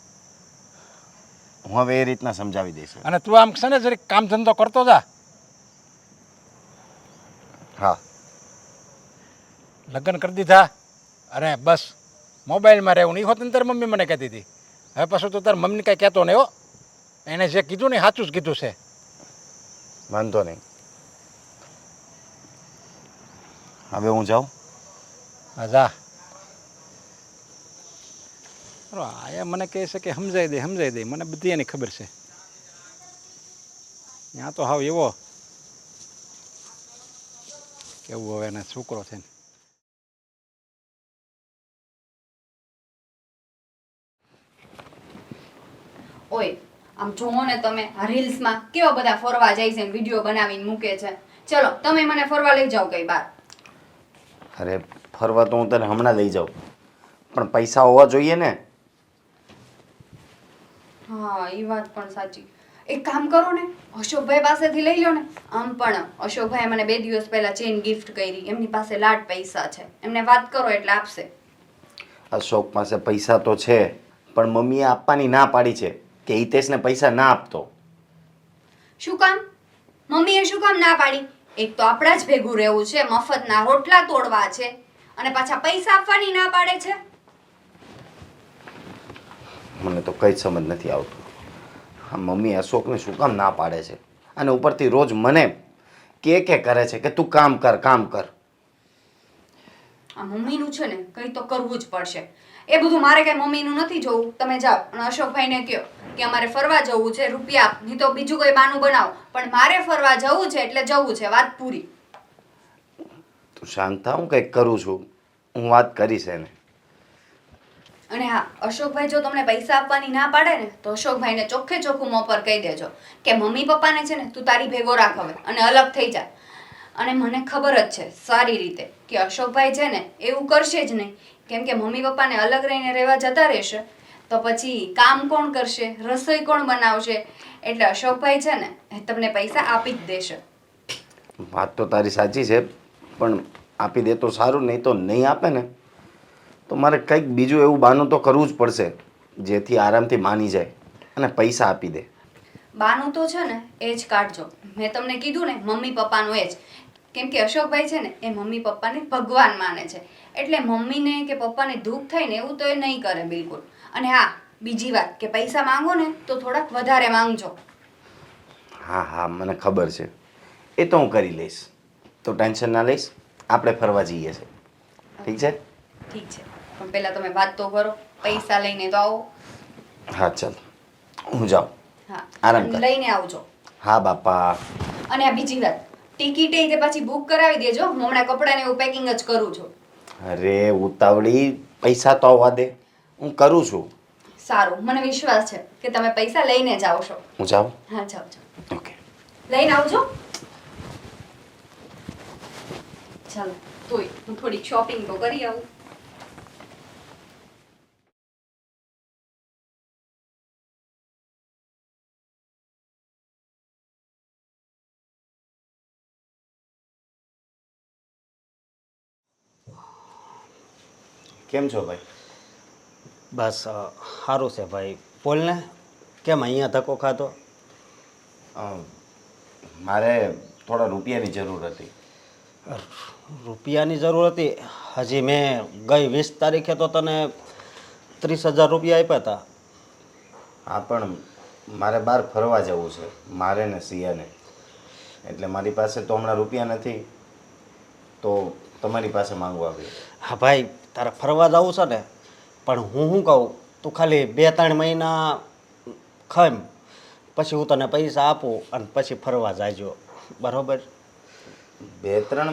Speaker 3: હું હવે એ રીતના સમજાવી દઈશ.
Speaker 2: અને તું આમ છે ને જરીક કામ ધંધો કરતો જા.
Speaker 3: હા.
Speaker 2: લગ્ન કરી દીધા અને બસ મોબાઈલમાં રહેવું નહીં હોત ને તારી મમ્મી મને કહેતી હતી. હવે પાછું તું તારી મમ્મીને કાંઈ કહેતો નહીં હો. એને જે કીધું ને સાચું જ કીધું છે.
Speaker 3: વાંધો નહીં. હવે હું જાઉં?
Speaker 2: હા જા. આયા મને કહે છે કે સમજાઈ દે. મને બધી એની ખબર છે. ત્યાં તો હાવ એવો કેવું હવે એને છોકરો છે ને.
Speaker 4: ઓય આમ જોવો ને તમે આ રીલ્સમાં કેવા બધા ફરવા જાય છે વિડીયો બનાવીને મૂકે છે. ચલો તમે મને ફરવા લઈ જાઓ કઈ બાર.
Speaker 3: અરે ફરવા તો હું તને હમણાં લઈ જાઉં, પણ પૈસા હોવા જોઈએ ને.
Speaker 4: હા એ વાત પણ સાચી. એક કામ કરો ને, અશોકભાઈ પાસેથી લઈ લો ને. આમ પણ અશોકભાઈ મને 2 દિવસ પહેલા ચેન ગિફ્ટ કરી. એમની પાસે લાડ પૈસા છે. એમને વાત કરો એટલે આપશે.
Speaker 3: અશોક પાસે પૈસા તો છે, પણ મમ્મીએ આપવાની ના પાડી છે કે હિતેશને પૈસા ના આપતો.
Speaker 4: શું કામ? મમ્મીએ શું કામ ના પાડી? એક તો આપણા જ ભેગું રહેવું છે, મફતના રોટલા તોડવા છે, અને પાછા પૈસા આપવાની ના પાડે છે.
Speaker 3: મને તો કંઈ જ સમજ નથી આવતું. આ મમ્મી અશોકને શું કામ ના પાડે છે, અને ઉપરથી રોજ મને કે કરે છે કે તું કામ કર કામ કર.
Speaker 4: આ મમ્મીનું છે ને કંઈ તો કરવું જ પડશે. એ બધું મારે કઈ મમ્મીનું નથી જોવું. તમે જાઓ અને અશોકભાઈને કહો કે અમારે ફરવા જવું છે, રૂપિયા આપ, નહીં તો બીજું કોઈ બહાનું બનાવો, પણ મારે ફરવા જવું છે એટલે જવું છે. વાત પૂરી.
Speaker 3: તું શાંત થા, હું કંઈક કરું છું. હું વાત કરીશ એને.
Speaker 4: અને હા, અશોકભાઈ જો તમને પૈસા આપવાની ના પાડે ને તો અશોકભાઈને ચોખ્ખે ચોખ્ખું મોં પર કહી દેજો કે મમ્મી પપ્પાને છે ને તું તારી ભેગો રાખ હવે અને અલગ થઈ જા. અને મને ખબર જ છે સારી રીતે કે અશોકભાઈ છે ને એવું કરશે જ નહીં. કેમ કે મમ્મી પપ્પાને અલગ રહીને રહેવા જતા રહેશે તો પછી કામ કોણ કરશે, રસોઈ કોણ બનાવશે? એટલે અશોકભાઈ છે ને એ તમને પૈસા આપી જ દેશે.
Speaker 3: વાત તો તારી સાચી છે, પણ આપી દે તો સારું, નહીં તો નહીં આપે ને તો મારે કંઈક બીજું એવું બહાનું તો કરવું જ પડશે જેથી આરામથી માની જાય અને પૈસા આપી દે.
Speaker 4: બાનું તો છે ને એ જ કાઢજો. મેં તમને કીધું ને મમ્મી પપ્પાનું એ જ. કેમ કે અશોકભાઈ છે ને એ મમ્મી પપ્પાને ભગવાન માને છે. એટલે મમ્મીને કે પપ્પાને દુઃખ થાય ને એવું તો એ નહીં કરે બિલકુલ. અને હા, બીજી વાત કે પૈસા માંગો ને તો થોડાક વધારે માંગજો.
Speaker 3: હા હા, મને ખબર છે. એ તો હું કરી લઈશ. તો ટેન્શન ના લઈશ. આપણે ફરવા જઈએ છીએ, ઠીક છે?
Speaker 4: ઠીક છે, પણ પહેલાં તમે વાત તો કરો. પૈસા લઈને તો આવો.
Speaker 3: હા ચાલ, હું જાઉં.
Speaker 4: હા,
Speaker 3: આરામ
Speaker 4: અને
Speaker 3: કર.
Speaker 4: લઈને આવજો.
Speaker 3: હા બાપા.
Speaker 4: અને આ બીજી વાત, ટિકિટ એ પાછી બુક કરાવી દેજો. હું હમણાં કપડાને એવું પેકિંગ જ કરું છું.
Speaker 3: અરે ઉતાવળી, પૈસા તો આવવા દે, હું કરું છું.
Speaker 4: સારું, મને વિશ્વાસ છે કે તમે પૈસા લઈને જ આવશો.
Speaker 3: હું જાઉં?
Speaker 4: હા, જાઓ જાઓ.
Speaker 3: ઓકે.
Speaker 4: લઈને આવજો. ચાલો, તોય હું થોડીક શોપિંગ તો કરી આવું.
Speaker 3: કેમ છો ભાઈ?
Speaker 5: બસ સારું છે ભાઈ. બોલને, કેમ અહીંયા ધક્કો ખાતો?
Speaker 3: મારે થોડા રૂપિયાની જરૂર હતી.
Speaker 5: રૂપિયાની જરૂર હતી? હજી મેં ગઈ 20 તારીખે તો તને 30,000 રૂપિયા આપ્યા હતા.
Speaker 3: હા, પણ મારે બહાર ફરવા જવું છે, મારે ને સિયાને. એટલે મારી પાસે તો હમણાં રૂપિયા નથી, તો તમારી પાસે માંગવા આવ્યો.
Speaker 5: હા ભાઈ, તારે ફરવા જવું છે ને, પણ હું શું કહું, તું ખાલી 2-3 મહિના ખમ, પછી હું તને પૈસા આપું અને પછી ફરવા જાજો, બરોબર?
Speaker 3: 2-3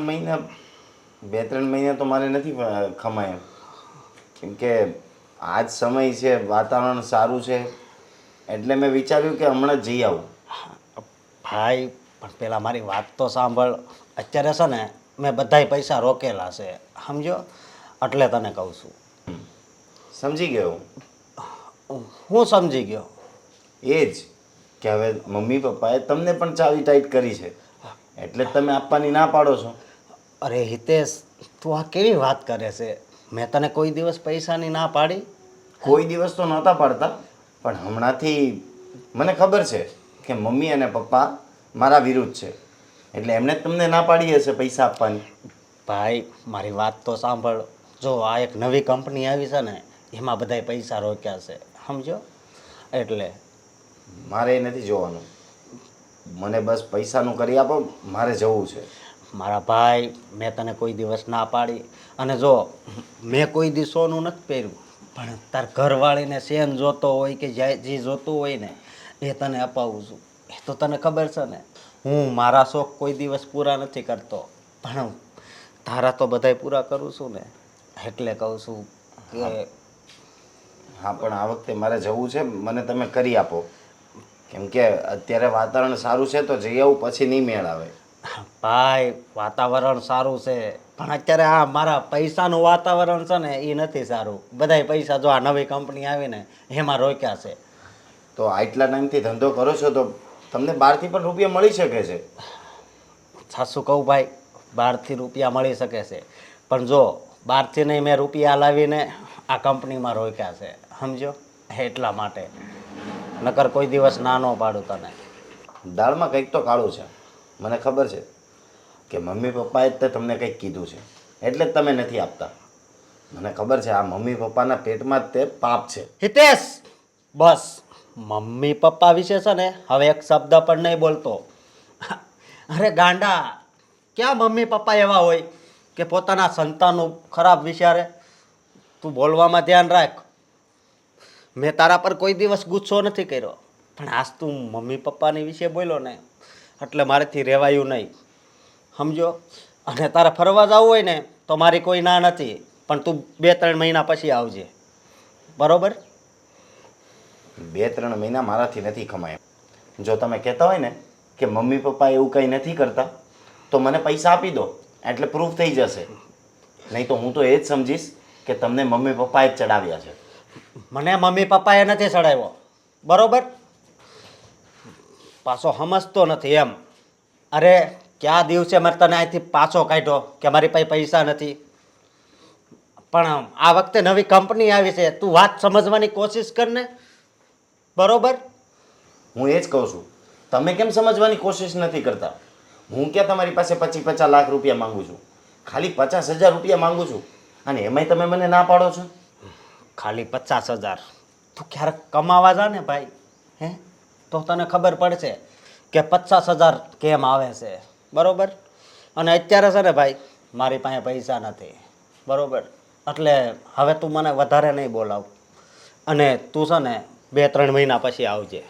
Speaker 3: મહિના તો મારે નથી ખમાય એમ. કેમ કે આજ સમય છે, વાતાવરણ સારું છે, એટલે મેં વિચાર્યું કે હમણાં જ જઈ આવું.
Speaker 5: ભાઈ પણ પેલા મારી વાત તો સાંભળ. અત્યારે છે ને મેં બધાય પૈસા રોકેલા છે, સમજો, એટલે તને કહું છું.
Speaker 3: સમજી ગયો.
Speaker 5: હું સમજી ગયો.
Speaker 3: એ જ કે હવે મમ્મી પપ્પાએ તમને પણ ચાવી ટાઈટ કરી છે, એટલે જ તમે આપવાની ના પાડો છો.
Speaker 5: અરે હિતેશ, તું આ કેવી વાત કરે છે? મેં તને કોઈ દિવસ પૈસાની ના પાડી?
Speaker 3: કોઈ દિવસ તો નહોતા પાડતા, પણ હમણાંથી મને ખબર છે કે મમ્મી અને પપ્પા મારા વિરુદ્ધ છે, એટલે એમને જ તમને ના પાડી હશે પૈસા આપવાની.
Speaker 5: ભાઈ મારી વાત તો સાંભળ. જો આ એક નવી કંપની આવી છે ને, એમાં બધાય પૈસા રોક્યા છે, સમજો, એટલે.
Speaker 3: મારે એ નથી જોવાનું, મને બસ પૈસાનું કરી આપો, મારે જવું છે.
Speaker 5: મારા ભાઈ, મેં તને કોઈ દિવસ ના પાડી. અને જો મેં કોઈ દિવસ સોનું નથી પહેર્યું, પણ તાર ઘરવાળીને સેન જોતો હોય કે જે જોતું હોય ને એ તને અપાવું છું. એ તો તને ખબર છે ને, હું મારા શોખ કોઈ દિવસ પૂરા નથી કરતો, પણ તારા તો બધાય પૂરા કરું છું ને, એટલે કહું છું કે
Speaker 3: હા, પણ આ વખતે મારે જવું છે, મને તમે કરી આપો. કેમ કે અત્યારે વાતાવરણ સારું છે તો જઈ આવું, પછી નહીં મેળ આવે.
Speaker 5: ભાઈ વાતાવરણ સારું છે, પણ અત્યારે આ મારા પૈસાનું વાતાવરણ છે ને એ નથી સારું. બધાય પૈસા જો આ નવી કંપની આવી ને એમાં રોક્યા છે.
Speaker 3: તો આટલા ટાઈમથી ધંધો કરો છો તો તમને બહારથી પણ રૂપિયા મળી શકે છે.
Speaker 5: સાચું કહું ભાઈ, બહારથી રૂપિયા મળી શકે છે, પણ જો બહારથી નહીં, મેં રૂપિયા લાવીને આ કંપનીમાં રોક્યા છે, સમજો, એટલા માટે. નકર કોઈ દિવસ ના ન પાડું તને.
Speaker 3: દાળમાં કંઈક તો કાળું છે. મને ખબર છે કે મમ્મી પપ્પાએ જ તે તમને કંઈક કીધું છે, એટલે જ તમે નથી આપતા. મને ખબર છે આ મમ્મી પપ્પાના પેટમાં જ તે પાપ છે.
Speaker 5: હિતેશ, બસ. મમ્મી પપ્પા વિશે છે ને હવે એક શબ્દ પણ નહીં બોલતો. અરે ગાંડા, ક્યાં મમ્મી પપ્પા એવા હોય કે પોતાના સંતાનનું ખરાબ વિચારે? તું બોલવામાં ધ્યાન રાખ. મેં તારા પર કોઈ દિવસ ગુસ્સો નથી કર્યો, પણ આજ તું મમ્મી પપ્પાની વિશે બોલ્યો ને એટલે મારેથી રહેવાયું નહીં, સમજો. અને તારે ફરવા જવું હોય ને તો મારી કોઈ ના નથી, પણ તું 2-3 મહિના પછી આવજે, બરોબર?
Speaker 3: 2-3 મહિના મારાથી નથી કમાય. જો તમે કહેતા હોય ને કે મમ્મી પપ્પા એવું કંઈ નથી કરતા તો મને પૈસા આપી દો, એટલે પ્રૂફ થઈ જશે. નહીં તો હું તો એ જ સમજીશ કે તમને મમ્મી પપ્પાએ જ ચડાવ્યા છે.
Speaker 5: મને મમ્મી પપ્પાએ નથી ચડાવ્યો, બરોબર? પાછો સમજતો નથી એમ. અરે ક્યાં દિવસે મેં તને અહીંથી પાછો કાઢ્યો કે મારી પાસે પૈસા નથી? પણ આ વખતે નવી કંપની આવી છે, તું વાત સમજવાની કોશિશ કર ને, બરોબર?
Speaker 3: હું એ જ કહું છું, તમે કેમ સમજવાની કોશિશ નથી કરતા? હું ક્યાં તમારી પાસે 25-50 લાખ રૂપિયા માંગુ છું, ખાલી 50,000 રૂપિયા માંગુ છું, અને એમાંય તમે મને ના પાડો છો.
Speaker 5: ખાલી 50,000? તું ક્યારેક કમાવા જા ને ભાઈ, હે, તો તને ખબર પડશે કે 50,000 કેમ આવે છે, બરોબર? અને અત્યારે છે ને ભાઈ, મારી પાસે પૈસા નથી, બરોબર? એટલે હવે તું મને વધારે નહીં બોલાવ, અને તું છે ને 2-3 મહિના પછી આવજે.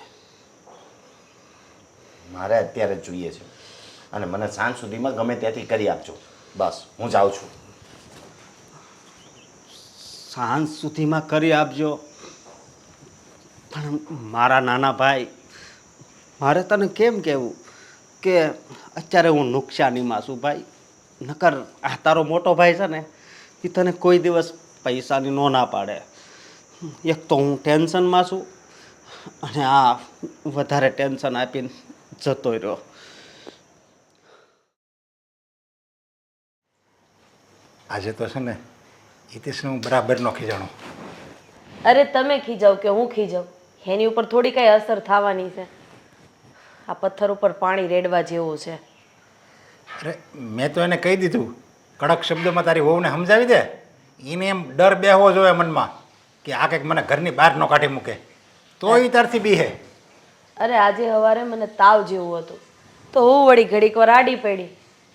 Speaker 3: મારે અત્યારે જ જોઈએ છે, અને મને સાંજ સુધીમાં ગમે ત્યાંથી કરી આપજો. બસ હું જાઉં છું.
Speaker 5: સાંજ સુધીમાં કરી આપજો? પણ મારા નાના ભાઈ, મારે તને કેમ કહેવું કે અત્યારે હું નુકસાનીમાં છું ભાઈ. નકર આ તારો મોટો ભાઈ છે ને એ તને કોઈ દિવસ પૈસાની નો ના પાડે. એક તો હું ટેન્શનમાં છું, અને આ વધારે ટેન્શન આપીને જતો રહ્યો.
Speaker 2: આજે તો છે ને હિતેશને હું બરાબર નો ખીજાણો.
Speaker 1: અરે તમે ખીજાવ કે હું ખીજાવ, એની ઉપર થોડી કઈ અસર થવાની છે? આ પથ્થર ઉપર પાણી રેડવા જેવું છે.
Speaker 2: અરે મેં તો એને કહી દીધું, કડક શબ્દોમાં તારી વહુને સમજાવી દે. એને એમ ડર બેહવો જોઈએ મનમાં કે આ કંઈક મને ઘરની બહાર ન કાઢી મૂકે, તો એ તારથી બીહે.
Speaker 1: અરે આજે સવારે મને તાવ જેવું હતું, તો હું વળી ઘડીક વાર આડી પડી,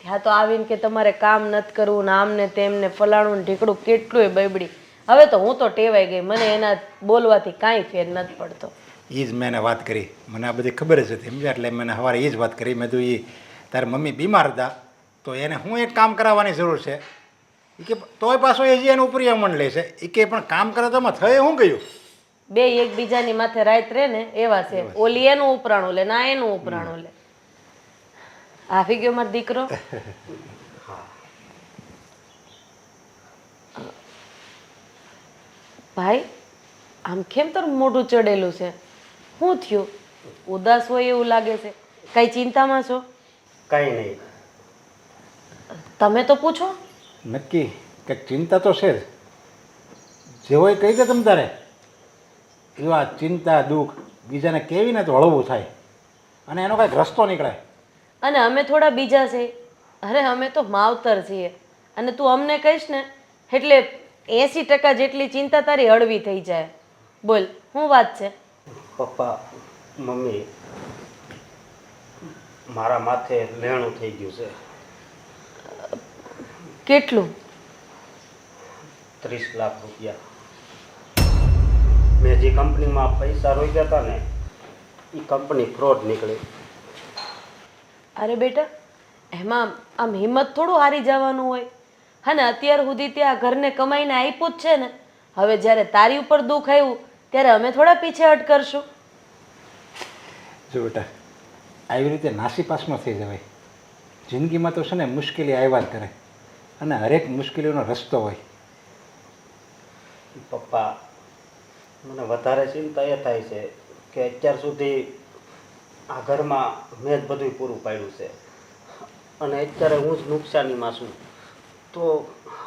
Speaker 1: ત્યાં તો આવીને કે તમારે કામ નથી કરવું ને આમ ને તેમ ને ફલાણું ને ઢીકડું કેટલુંય બબડી. હવે તો હું તો ટેવાઈ ગઈ, મને એના બોલવાથી કાંઈ ફેર નથી પડતો.
Speaker 2: એ જ મેં એને વાત કરી, મને આ બધી ખબર જ હતી સમજ્યા, એટલે મને સવારે એ જ વાત કરી. મેં કીધું એ તારી મમ્મી બીમાર હતા તો એને હું એક કામ કરાવવાની જરૂર છે. એ કે તોય પાછો એ જે એનું ઉપરિયામણ લે છે. એ કે પણ કામ કરે તો એમાં થઈ શું ગયું?
Speaker 1: બે એકબીજાની માથે રાત રહે ને એવા છે. ઓલી એનું ઉપરાણું લે ના એનું ઉપરાણું લે. આવી ગયો મારો દીકરો. ભાઈ આમ કેમ તારું મોઢું ચડેલું છે? શું થયું? ઉદાસ હોય એવું લાગે છે. કઈ ચિંતામાં છો?
Speaker 5: કાંઈ નહીં.
Speaker 1: તમે તો પૂછો.
Speaker 2: નક્કી કંઈક ચિંતા તો છે જ. જે હોય કહી દે તમ તારે. જો આ ચિંતા દુઃખ બીજાને કેવી ને તો હળવું થાય અને એનો કાંઈક રસ્તો નીકળે.
Speaker 1: અને અમે થોડા બીજા છે. અરે અમે તો માવતર છીએ અને તું અમને કહીશ ને એટલે 80% જેટલી ચિંતા તારી હળવી થઈ જાય. બોલ શું વાત છે?
Speaker 5: પપ્પા મમ્મી મારા માથે લેણું થઈ ગયું છે.
Speaker 1: કેટલું?
Speaker 5: 30 લાખ રૂપિયા. મેં જે કંપનીમાં પૈસા રોક્યા હતા ને એ કંપની ફ્રોડ નીકળી.
Speaker 1: અરે બેટા એમાં આમ હિંમત થોડું હારી જવાનું હોય. હા ને અત્યાર સુધી ત્યાં ઘરને કમાઈને આપ્યું જ છે ને. હવે જ્યારે તારી ઉપર દુઃખ આવ્યું ત્યારે અમે થોડા પીછેહટ કરશું.
Speaker 2: જો બેટા આવી રીતે નાસીપાસ ન થઈ જવાય. જિંદગીમાં તો છે ને મુશ્કેલી આવ્યા જ કરે અને હરેક મુશ્કેલીઓનો રસ્તો હોય.
Speaker 5: પપ્પા મને વધારે ચિંતા એ થાય છે કે અત્યાર સુધી આ ઘરમાં મેં જ બધું પૂરું પાડ્યું છે અને અત્યારે હું જ નુકસાનીમાં છું. તો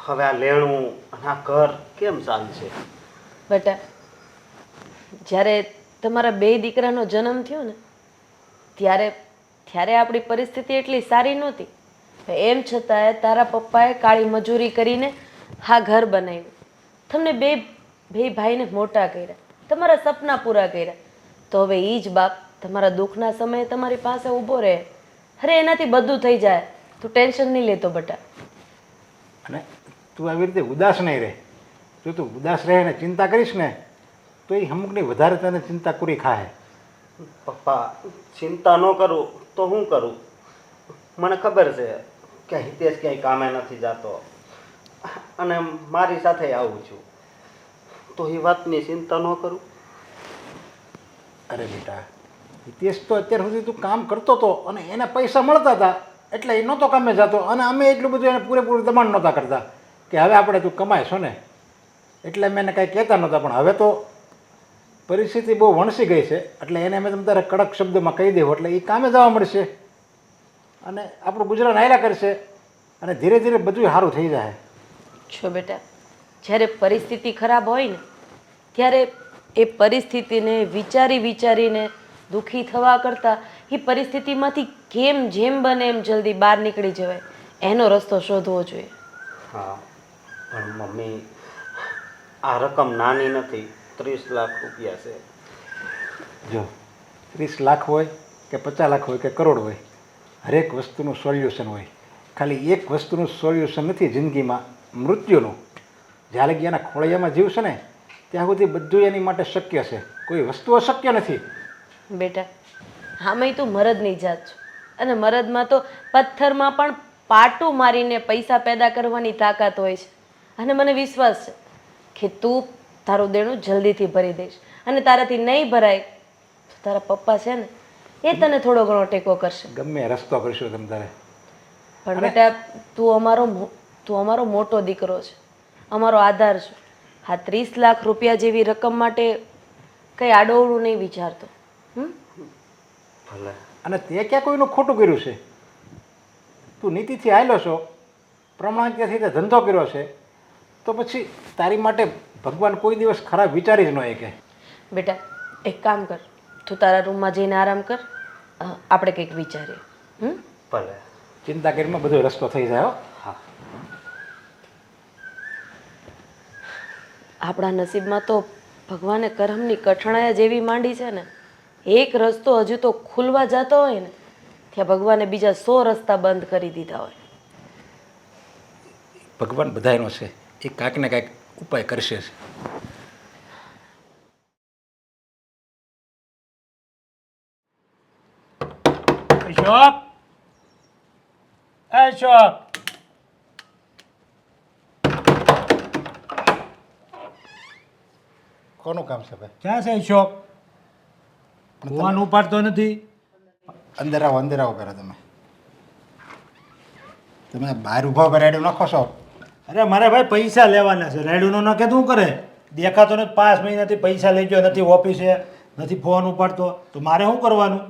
Speaker 5: હવે આ લેણું અને આ ઘર કેમ ચાલશે?
Speaker 1: બેટા જ્યારે તમારા બે દીકરાનો જન્મ થયો ને ત્યારે આપણી પરિસ્થિતિ એટલી સારી નહોતી. એમ છતાંય તારા પપ્પાએ કાળી મજૂરી કરીને આ ઘર બનાવ્યું. તમને બે ભાઈને મોટા કર્યા, તમારા સપના પૂરા કર્યા. તો હવે એ જ બાપ તમારા દુઃખના સમયે તમારી પાસે ઊભો રહે. અરે એનાથી બધું થઈ જાય. તું ટેન્શન નહીં લેતો બેટા.
Speaker 2: અને તું આવી રીતે ઉદાસ નહીં રહે. જો તું ઉદાસ રહે ને ચિંતા કરીશ ને તો એ અમુકની વધારે તને ચિંતા પૂરી ખાય.
Speaker 5: પપ્પા ચિંતા ન કરું તો હું કરું? મને ખબર છે કે હિતેશ ક્યાંય કામે નથી જતો અને મારી સાથે આવું છું તો એ વાતની ચિંતા ન કરું.
Speaker 2: અરે બેટા હિતેશ તો અત્યાર સુધી તું કામ કરતો હતો અને એને પૈસા મળતા હતા એટલે એ નહોતો કામે જતો અને અમે એટલું બધું એને પૂરેપૂરું દબાણ નહોતા કરતા કે હવે આપણે તું કમાઈશો ને એટલે અમે એને કાંઈ કહેતા નહોતા. પણ હવે તો પરિસ્થિતિ બહુ વણસી ગઈ છે એટલે એને અમે તમે તારે કડક શબ્દમાં કહી દેવું એટલે એ કામે જવા મળશે અને આપણું ગુજરાન હાલ્યા કરશે અને ધીરે ધીરે બધું સારું થઈ જાય.
Speaker 1: છો બેટા જ્યારે પરિસ્થિતિ ખરાબ હોય ને ત્યારે એ પરિસ્થિતિને વિચારીને દુઃખી થવા કરતાં એ પરિસ્થિતિમાંથી જેમ બને એમ જલ્દી બહાર નીકળી જવાય એનો રસ્તો શોધવો જોઈએ.
Speaker 5: હા પણ મમ્મી આ રકમ નાની નથી. 30 લાખ રૂપિયા છે.
Speaker 2: જો 30 લાખ હોય કે 50 લાખ હોય કે કરોડ હોય હરેક વસ્તુનું સોલ્યુશન હોય. ખાલી એક વસ્તુનું સોલ્યુશન નથી જિંદગીમાં, મૃત્યુનું. જ્યારે લગી એના ખોળિયામાં જીવશે ને ત્યાં સુધી બધું એની માટે શક્ય છે. કોઈ વસ્તુ અશક્ય નથી.
Speaker 1: બેટા આમાંય તું મરદની જાત છો અને મરદમાં તો પથ્થરમાં પણ પાટું મારીને પૈસા પેદા કરવાની તાકાત હોય છે. અને મને વિશ્વાસ છે કે તું તારું દેણું જલ્દીથી ભરી દઈશ અને તારાથી નહીં ભરાય તો તારા પપ્પા છે ને એ તને થોડો ઘણો ટેકો કરશે.
Speaker 2: ગમે રસ્તો કરશો તમે તારે.
Speaker 1: પણ બેટા તું અમારો મોટો દીકરો છે, અમારો આધાર છે. હા 30 લાખ રૂપિયા જેવી રકમ માટે કંઈ આડોવડું નહીં વિચારતો.
Speaker 5: ભલે.
Speaker 2: અને તે ક્યાં કોઈનું ખોટું કર્યું છે? તું નીતિથી આવેલો છો, પ્રમાણિકતાથી તે ધંધો કર્યો છે તો પછી તારી માટે ભગવાન કોઈ દિવસ ખરાબ વિચારી જ ન શકે.
Speaker 1: બેટા એક કામ કર, તું તારા રૂમમાં જઈને આરામ કર, આપણે કંઈક વિચારીએ.
Speaker 5: ભલે.
Speaker 2: ચિંતા કરીને બધો રસ્તો થઈ જાય. હો
Speaker 5: હા.
Speaker 1: આપણા નસીબમાં તો ભગવાને કરમની કઠણાયા જેવી માંડી છે ને, એક રસ્તો હજુ તો ખુલવા જતો હોય ને ત્યાં ભગવાને બીજા 100 રસ્તા બંધ કરી દીધા હોય.
Speaker 2: ભગવાન બધાયનો છે, એ કાંઈક ને કાંઈક ઉપાય કરશે જ.
Speaker 7: અશોક, અશોક,
Speaker 2: કોનું કામ છે ભાઈ?
Speaker 7: ક્યાં છે અશોક? ફોન ઉપાડતો નથી.
Speaker 2: અંદર આવો પહેલાં તમે. તમે બહાર ઊભા ઉભા રેડિયો નાખો છો.
Speaker 7: અરે મારે ભાઈ પૈસા લેવાના છે. રેડુનો ન કે તું કરે દેખાતો નથી. 5 મહિનાથી પૈસા લઈ ગયો નથી, ઓફિસે નથી, ફોન ઉપાડતો. તો મારે શું કરવાનું?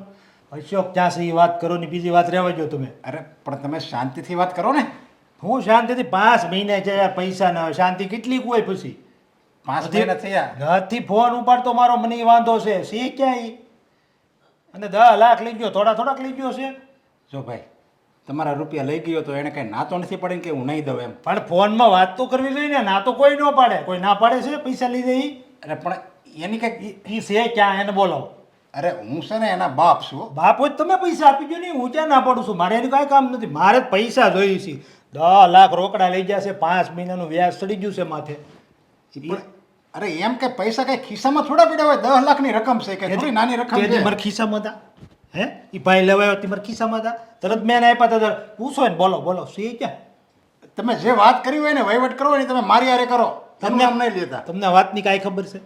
Speaker 7: અશોક ક્યાં છે એ વાત કરો ને બીજી વાત રહેવા જો તમે.
Speaker 2: અરે પણ તમે શાંતિથી વાત કરો ને.
Speaker 7: હું શાંતિથી 5 મહિના છે યાર, પૈસા ન હોય શાંતિ કેટલી હોય પછી?
Speaker 2: 5 મહિના થયા.
Speaker 7: નથી ફોન ઉપાડતો મારો, મને ઈ વાંધો છે. સી ક્યાં ઈ? અને 10 લાખ લઈ ગયો, થોડાક લઈ ગયો છે.
Speaker 2: જો ભાઈ, તમારા રૂપિયા લઈ ગયો તો એને કંઈ ના તો નથી પડે કે હું નહીં દઉં એમ.
Speaker 7: પણ ફોનમાં વાત તો કરવી જોઈએ ને. ના તો કોઈ ન પાડે. કોઈ ના પાડે છે પૈસા લઈ જાય ઈ?
Speaker 2: અરે પણ એની કંઈક.
Speaker 7: ઈ છે ક્યાં એને બોલાવો.
Speaker 2: અરે હું છે ને એના બાપ છું.
Speaker 7: બાપ હોય તો તમે પૈસા આપી દો ને. હું ક્યાં ના પાડું છું? મારે એનું કાંઈ કામ નથી. મારે જ પૈસા જોઈએ છે. 10 લાખ રોકડા લઈ જશે, 5 મહિનાનું વ્યાજ ચડી ગયું છે માથે.
Speaker 2: પણ અરે એમ કે પૈસા કઈ ખિસ્સામાં થોડા પડ્યા હોય? 10 લાખની રકમ છે કે થોડી નાની રકમ
Speaker 7: તેથી
Speaker 2: છે.
Speaker 7: મારા ખિસ્સામાં હતા. હે એ ભાઈ લેવાયો તે મારા ખિસ્સામાં હતા. તરત મેં એને આપ્યા હતા. પૂછો ને, બોલો સી ક્યાં?
Speaker 2: તમે જે વાત કરી હોય ને વહીવટ કરો ને તમે મારી હારે કરો. તમને આમ નહીં લેતા.
Speaker 7: તમને વાતની કાંઈ ખબર છે?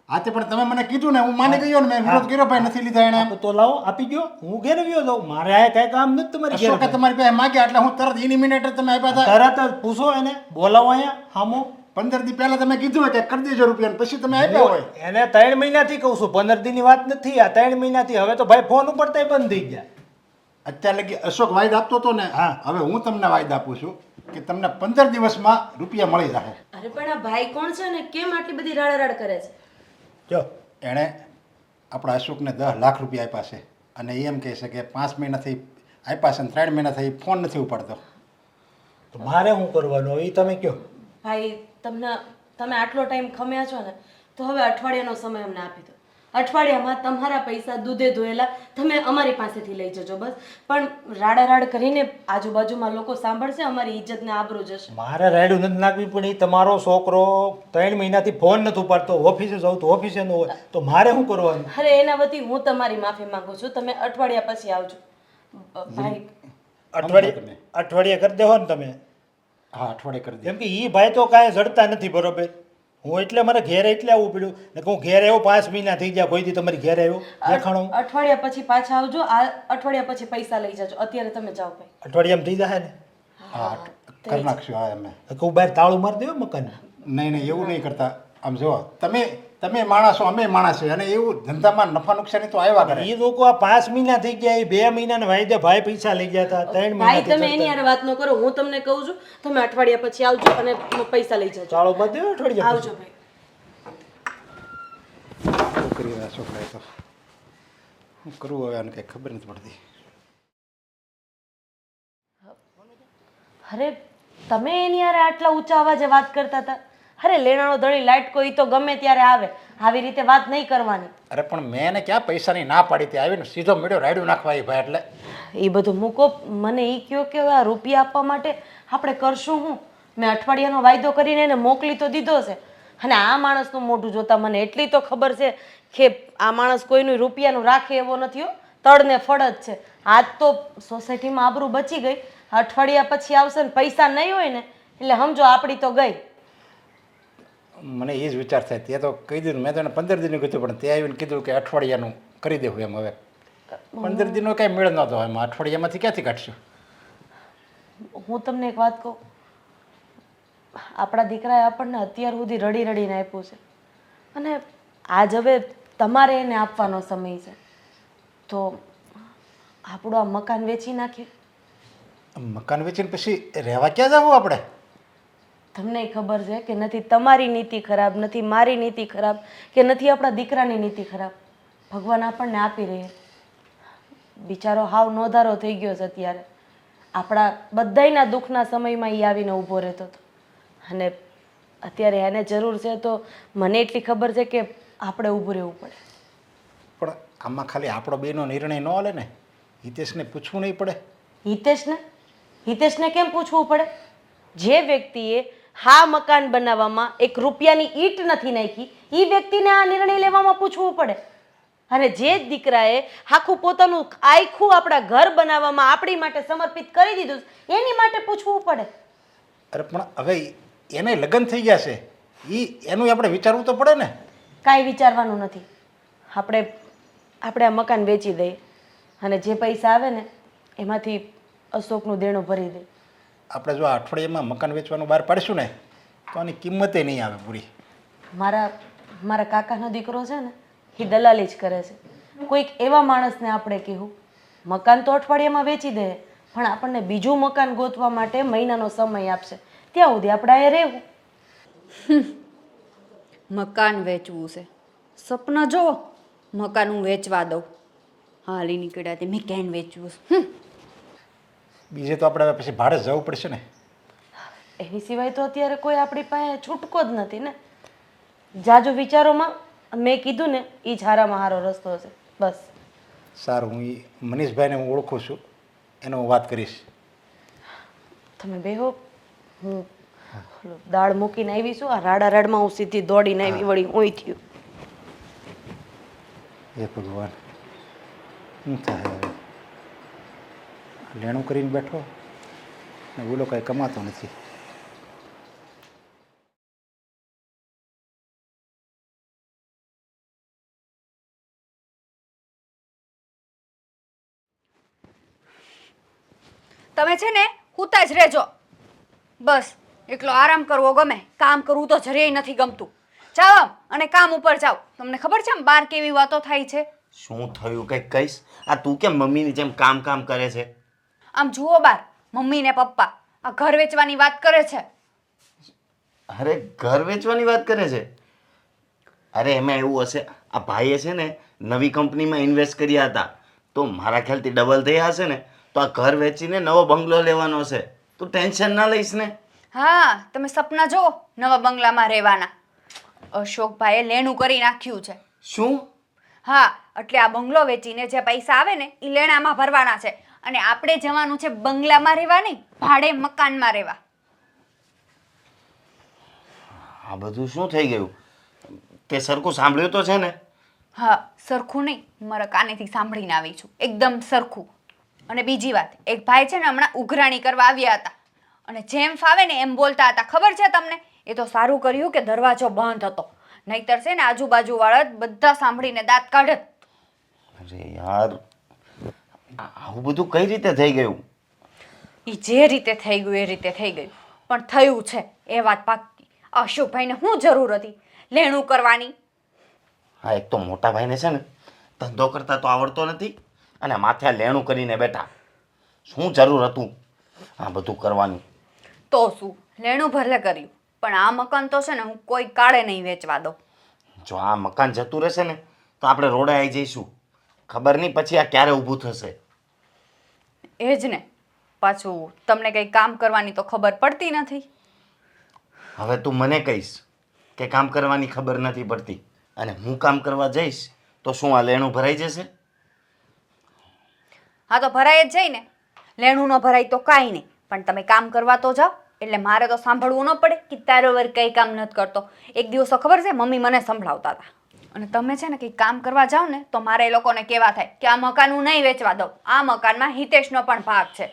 Speaker 2: હા તે પણ તમે મને કીધું ને, હું માની ગયો ને, મેં વિરોધ કર્યો ભાઈ નથી લીધા એને.
Speaker 7: તો લાવો આપી ગયો. હું ઘેર ગયો જાઉં. મારે આ કાંઈ કામ નથી તમારી ઘેર.
Speaker 2: અશોકે તમારી પાસે માગ્યા એટલે હું તરત એની મિનિટ તમે આપ્યા હતા.
Speaker 7: તરત જ પૂછો એને, બોલાવો અહીંયા હામો.
Speaker 2: 15 દી પહેલા તમે કીધું હોય કે કરી દેજો રૂપિયા ને પછી તમે આપ્યા હોય.
Speaker 7: એને 3 મહિનાથી કહું છું, 15 દીની વાત નથી. આ 3 મહિનાથી. હવે તો ભાઈ ફોન ઉપડતા બંધ થઈ ગયા.
Speaker 2: અત્યારે લગી અશોક વાયદો આપતો હતો ને,
Speaker 7: હા.
Speaker 2: હવે હું તમને વાયદો આપું છું કે તમને 15 દિવસમાં રૂપિયા મળી જશે.
Speaker 1: અરે પણ આ ભાઈ કોણ છે ને કેમ આટલી બધી રાડારાડ કરે છે?
Speaker 7: જો
Speaker 2: એણે આપણા અશોકને 10 લાખ રૂપિયા આપ્યા છે અને એમ કહે છે કે 5 મહિનાથી આપ્યા છે અને 3 મહિનાથી ફોન નથી ઉપાડતો.
Speaker 7: તો મારે શું કરવાનું એ તમે કહો.
Speaker 1: ભાઈ તમે આટલો ટાઈમ ખમ્યા છો ને, તો હવે અઠવાડિયાનો સમય અમને આપી દો. અઠવાડિયામાં તમારા પૈસા દૂધે ધોયેલા તમે અમારી પાસેથી લઈ જજો બસ. પણ રાડારાડ કરીને આજુબાજુમાં લોકો સાંભળશે, અમારી ઇજ્જત ને આબરૂ જશે.
Speaker 7: મારે રાયડું નથી નાખવી, પણ એ તમારો છોકરો 3 મહિનાથી ફોન નથી ઉપાડતો. ઓફિસે જાઉં તો ઓફિસે ન હોય, તો મારે શું કરવાનું?
Speaker 1: અરે એના વતી હું તમારી માફી માંગુ છું. તમે અઠવાડિયા પછી આવજો ભાઈ.
Speaker 7: અઠવાડિયે કરી દેવો ને તમે.
Speaker 2: હા અઠવાડિયે કરી દે.
Speaker 7: કેમ કે એ ભાઈ તો કાંઈ જડતા નથી બરોબર. હું એટલે મારે ઘેરે એટલે આવવું પડ્યું ને. હું ઘેરે આવ્યો 5 મહિના થઈ ગયા, કોઈથી તમારી ઘેરે આવ્યો દેખાણો.
Speaker 1: અઠવાડિયા પછી પાછા આવજો. આ અઠવાડિયા પછી પૈસા લઈ જજો. અત્યારે તમે જાઓ ભાઈ.
Speaker 7: અઠવાડિયામાં થઈ જાય ને.
Speaker 2: હા કરી નાખશું. હા અમે
Speaker 7: કહું બહાર તાળું મારી દેવો મકાન.
Speaker 2: નહીં એવું નહીં કરતા. આમ જુઓ તમે માણસો અમે માણસ છે અને એવું ધંધામાં નફા નુકસાની તો આવ્યા કરે.
Speaker 7: એ લોકો આ 5 મહિના થઈ ગયા, એ 2 મહિનાના વાયદે ભાઈ પૈસા લઈ ગયા હતા. 3
Speaker 1: ભાઈ
Speaker 7: મહિના
Speaker 1: તમે એની હારે વાત ન કરો. હું તમને કહું છું તમે અઠવાડિયા પછી આવજો અને પૈસા લઈ જજો.
Speaker 7: ચાલો બાદ દેવો અઠવાડિયા
Speaker 1: આવજો ભાઈ.
Speaker 2: છોકરી આ છોકરાએ તો શું કરવું હવે આને કંઈ ખબર નથી પડતી.
Speaker 1: અરે તમે એની હારે આટલા ઊંચા અવાજે વાત કરતા હતા? અરે લેણાનો ધણી લાઈટ કોઈ તો ગમે ત્યારે આવે, આવી રીતે વાત નહીં કરવાની.
Speaker 2: અરે પણ મેં એને ક્યાં પૈસાની ના પાડી? તે આવીને સીધો મળ્યો રાયડું નાખવા એ ભાઈ. એટલે
Speaker 1: એ બધું મૂકો. મને એ કહો કે હવે આ રૂપિયા આપવા માટે આપણે કરશું શું? મેં અઠવાડિયાનો વાયદો કરીને એને મોકલી તો દીધો છે, અને આ માણસનું મોઢું જોતા મને એટલી તો ખબર છે કે આ માણસ કોઈનું રૂપિયાનું રાખે એવો નથી હો. તળને ફળ જ છે. આજ તો સોસાયટીમાં આબરૂ બચી ગઈ. અઠવાડિયા પછી આવશે ને પૈસા નહીં હોય ને એટલે સમજો આપણી તો ગઈ.
Speaker 2: મને એ જ વિચાર થાય. તે તો કહી દીધું. મેં તો એને 15 દિનનું કીધું પણ તે આવીને કીધું કે અઠવાડિયાનું કરી દેવું એમ. હવે 15 દિનનો કાંઈ મેળ નહોતો. એમાં અઠવાડિયામાંથી ક્યાંથી કાઢશું?
Speaker 1: હું તમને એક વાત કહું. આપણા દીકરાએ આપણને અત્યાર સુધી રડી રડીને આપ્યું છે, અને આજ હવે તમારે એને આપવાનો સમય છે. તો આપણું આ મકાન વેચી નાખીએ.
Speaker 2: મકાન વેચીને પછી રહેવા ક્યાં જવું આપણે?
Speaker 1: તમને ખબર છે કે નથી તમારી નીતિ ખરાબ, નથી મારી નીતિ ખરાબ, કે નથી આપણા દીકરાની નીતિ ખરાબ. ભગવાન આપણને આપી રહે. બિચારો હાવ નોધારો થઈ ગયો છે અત્યારે. આપણા બધાયના દુઃખના સમયમાં એ આવીને ઊભો રહેતો હતો, અને અત્યારે એને જરૂર છે તો મને એટલી ખબર છે કે આપણે ઊભું રહેવું પડે.
Speaker 2: પણ આમાં ખાલી આપણો બેનો નિર્ણય ન હાલે ને. હિતેશને પૂછવું નહીં પડે?
Speaker 1: હિતેશને કેમ પૂછવું પડે? જે વ્યક્તિએ હા મકાન બનાવવામાં એક રૂપિયાની ઈંટ નથી નાખી એ વ્યક્તિને આ નિર્ણય લેવામાં પૂછવું પડે. અને જે જ દીકરાએ આખું પોતાનું આખું આપણા ઘર બનાવવામાં આપણી માટે સમર્પિત કરી દીધું એની માટે પૂછવું પડે.
Speaker 2: અરે પણ હવે એને લગ્ન થઈ ગયા છે એનું આપણે વિચારવું તો પડે ને.
Speaker 1: કાંઈ વિચારવાનું નથી. આપણે આ મકાન વેચી દઈએ અને જે પૈસા આવે ને એમાંથી અશોકનું દેણું ભરી દઈએ.
Speaker 2: આપણે જો આ અઠવાડિયામાં મકાન વેચવાનું બહાર પાડીશું ને તો આની કિંમતે નહીં આવે પૂરી.
Speaker 1: મારા કાકાનો દીકરો છે ને એ દલાલી જ કરે છે. કોઈક એવા માણસને આપણે કહેવું મકાન તો અઠવાડિયામાં વેચી દે પણ આપણને બીજું મકાન ગોતવા માટે મહિનાનો સમય આપશે. ત્યાં સુધી આપણે અહીંયા રહેવું.
Speaker 4: મકાન વેચવું છે, સપના જુઓ મકાન હું વેચવા દઉં. હાલી નીકળ્યા તે મેં કેન વેચવું છે.
Speaker 2: બીજે તો આપણે હવે પછી ભાડે જવું પડશે ને.
Speaker 1: એની સિવાય તો અત્યારે કોઈ આપણી પાસે છૂટકો જ નથી ને. જાજો વિચારોમાં મેં કીધું ને એ જ હારામાં હારો રસ્તો છે. બસ
Speaker 2: સારું, હું એ મનીષભાઈને હું ઓળખું છું, એને હું વાત કરીશ.
Speaker 1: તમે બેહો, હું ઓલું દાળ મૂકીને આવી છું. આ રાડા રાડમાં હું સીધી દોડીને આવી વળી હું થયું.
Speaker 2: હે ભગવાન, શું થાય હવે? લેણું કરીને બેઠો ને ઓલો કાંઈ કમાતો નથી.
Speaker 4: તમે છે ને હુતા જ રહેજો. બસ એકલો આરામ કરવો ગમે, કામ કરવું તો જરાય નથી ગમતું. જાઓ અને કામ ઉપર જાઓ. તમને ખબર છે આમ બહાર કેવી વાતો થાય છે?
Speaker 3: શું થયું કંઈક કહીશ? આ તું કેમ મમ્મીની જેમ કામ કરે છે?
Speaker 4: આમ જુઓ બાર, મમ્મી ને પપ્પા આ ઘર વેચવાની વાત કરે છે.
Speaker 3: અરે ઘર વેચવાની વાત કરે છે? અરે એમાં એવું હશે, આ ભાઈએ છે ને નવી કંપનીમાં ઇન્વેસ્ટ કર્યા હતા તો મારા ખ્યાલથી ડબલ થયા હશે ને, તો આ ઘર વેચીને નવો બંગલો લેવાનો છે. તું ટેન્શન ના લઈશ ને.
Speaker 4: હા, તમે સપના જુઓ નવા બંગલામાં રહેવાના. અશોકભાઈએ લેણું કરી નાખ્યું છે.
Speaker 3: શું?
Speaker 4: હા, એટલે આ બંગલો વેચીને જે પૈસા આવે ને એ લેણામાં ભરવાના છે અને આપણે જવાનું છે બંગલામાં રહેવા નહીં, ભાડે મકાનમાં રહેવા.
Speaker 3: આ બધું શું થઈ ગયું? તે સરખું સાંભળ્યું તો છે ને?
Speaker 4: હા, સરખું નહીં, મારા કાનેથી સાંભળીને આવી છું, એકદમ સરખું. અને બીજી વાત, એક ભાઈ છે ને હમણાં ઉઘરાણી કરવા આવ્યા હતા અને જેમ ફાવે ને એમ બોલતા હતા. ખબર છે તમને? એ તો સારું કર્યું કે દરવાજો બંધ હતો, નહીતર છે ને આજુબાજુવાળા બધા સાંભળીને દાંત કાઢત.
Speaker 3: અરે યાર, આવું બધું કઈ રીતે થઈ ગયું?
Speaker 4: એ જે રીતે થઈ ગયું એ રીતે થઈ ગયું, પણ થયું છે એ વાત પાક્કી. અશોકભાઈને શું જરૂર હતી લેણું કરવાની?
Speaker 3: હા, એક તો મોટા ભાઈને છે ને ધંધો કરતા તો આવડતો નથી અને માથે લેણું કરીને બેઠા. શું જરૂર હતું આ બધું કરવાની?
Speaker 4: તો શું, લેણું ભલે કર્યું પણ આ મકાન તો છે ને હું કોઈ કાળે નહીં વેચવા દઉં.
Speaker 3: જો આ મકાન જતું રહેશે ને તો આપણે રોડે આવી જઈશું. ખબર નહીં પછી આ ક્યારે ઊભું થશે.
Speaker 4: એ જ ને, પાછું તમને કંઈ કામ કરવાની તો ખબર પડતી નથી.
Speaker 3: હવે તું મને કહીશ કે કામ કરવાની ખબર નથી પડતી અને હું કામ કરવા જઈશ તો શું આ લેણું ભરાઈ જશે?
Speaker 4: હા તો ભરાય જ જાય ને. લેણું ન ભરાય તો કાંઈ નહીં, પણ તમે કામ કરવા તો જાઓ. એટલે મારે તો સાંભળવું ન પડે કે તારો વર કંઈ કામ નથી કરતો. એક દિવસ તો ખબર છે મમ્મી મને સંભળાવતા હતા. અને તમે છે ને કંઈક કામ કરવા જાઓ ને તો મારે એ લોકોને કહેવા થાય કે આ મકાન હું નહીં વેચવા દઉં, આ મકાનમાં હિતેશનો પણ ભાગ છે.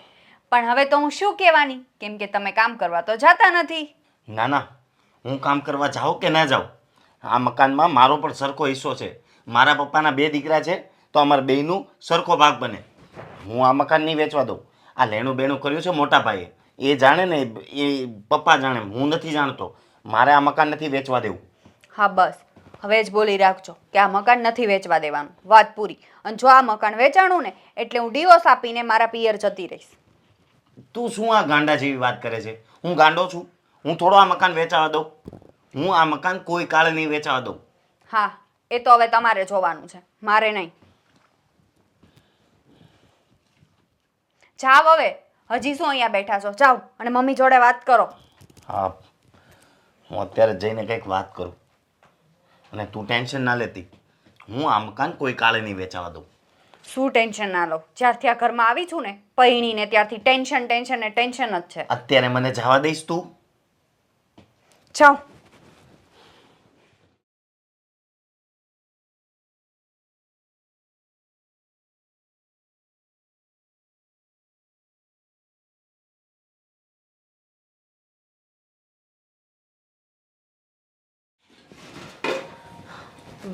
Speaker 4: પણ હવે તો હું શું કહેવાની, કેમ કે તમે કામ કરવા તો જતા નથી.
Speaker 3: ના ના, હું કામ કરવા જાઉં કે ના જાઉં, આ મકાનમાં મારો પણ સરખો હિસ્સો છે. મારા પપ્પાના 2 દીકરા છે તો અમારા બેયનું સરખો ભાગ બને. હું આ મકાન નહીં વેચવા દઉં. આ લેણું બેણું કર્યું છે મોટા ભાઈએ, એ જાણે ને, એ પપ્પા જાણે, હું નથી જાણતો. મારે આ મકાન નથી વેચવા દેવું.
Speaker 4: હા બસ, હવે જ બોલી રાખજો કે આ મકાન નથી વેચવા દેવાનું, વાત પૂરી. અને જો આ મકાન વેચાણું ને એટલે હું ડિવોર્સ આપીને મારા પિયર જતી રહીશ.
Speaker 3: તું શું આ ગાંડા જેવી વાત કરે છે? હું ગાંડો છું? હું થોડો આ મકાન વેચાવા દઉં? હું આ મકાન કોઈ કાળે નહીં વેચાવા દઉં.
Speaker 4: હા, એ તો હવે તમારે જોવાનું છે, મારે નહીં. જાવ હવે, હજી શું અહીંયા બેઠા છો? જાઓ અને મમ્મી જોડે વાત કરો.
Speaker 3: હા, હું અત્યારે જઈને કંઈક વાત કરું અને તું ટેન્શન ના લેતી. હું આ મકાન કોઈ કાળે નહીં વેચાવા દઉં.
Speaker 4: શું ટેન્શન ના લો, જ્યારથી આ ઘરમાં આવી છું ને પૈણીને ત્યારથી ટેન્શન ટેન્શન ને ટેન્શન જ છે.
Speaker 3: અત્યારે મને જવા દઈશ તું?
Speaker 4: જાઓ.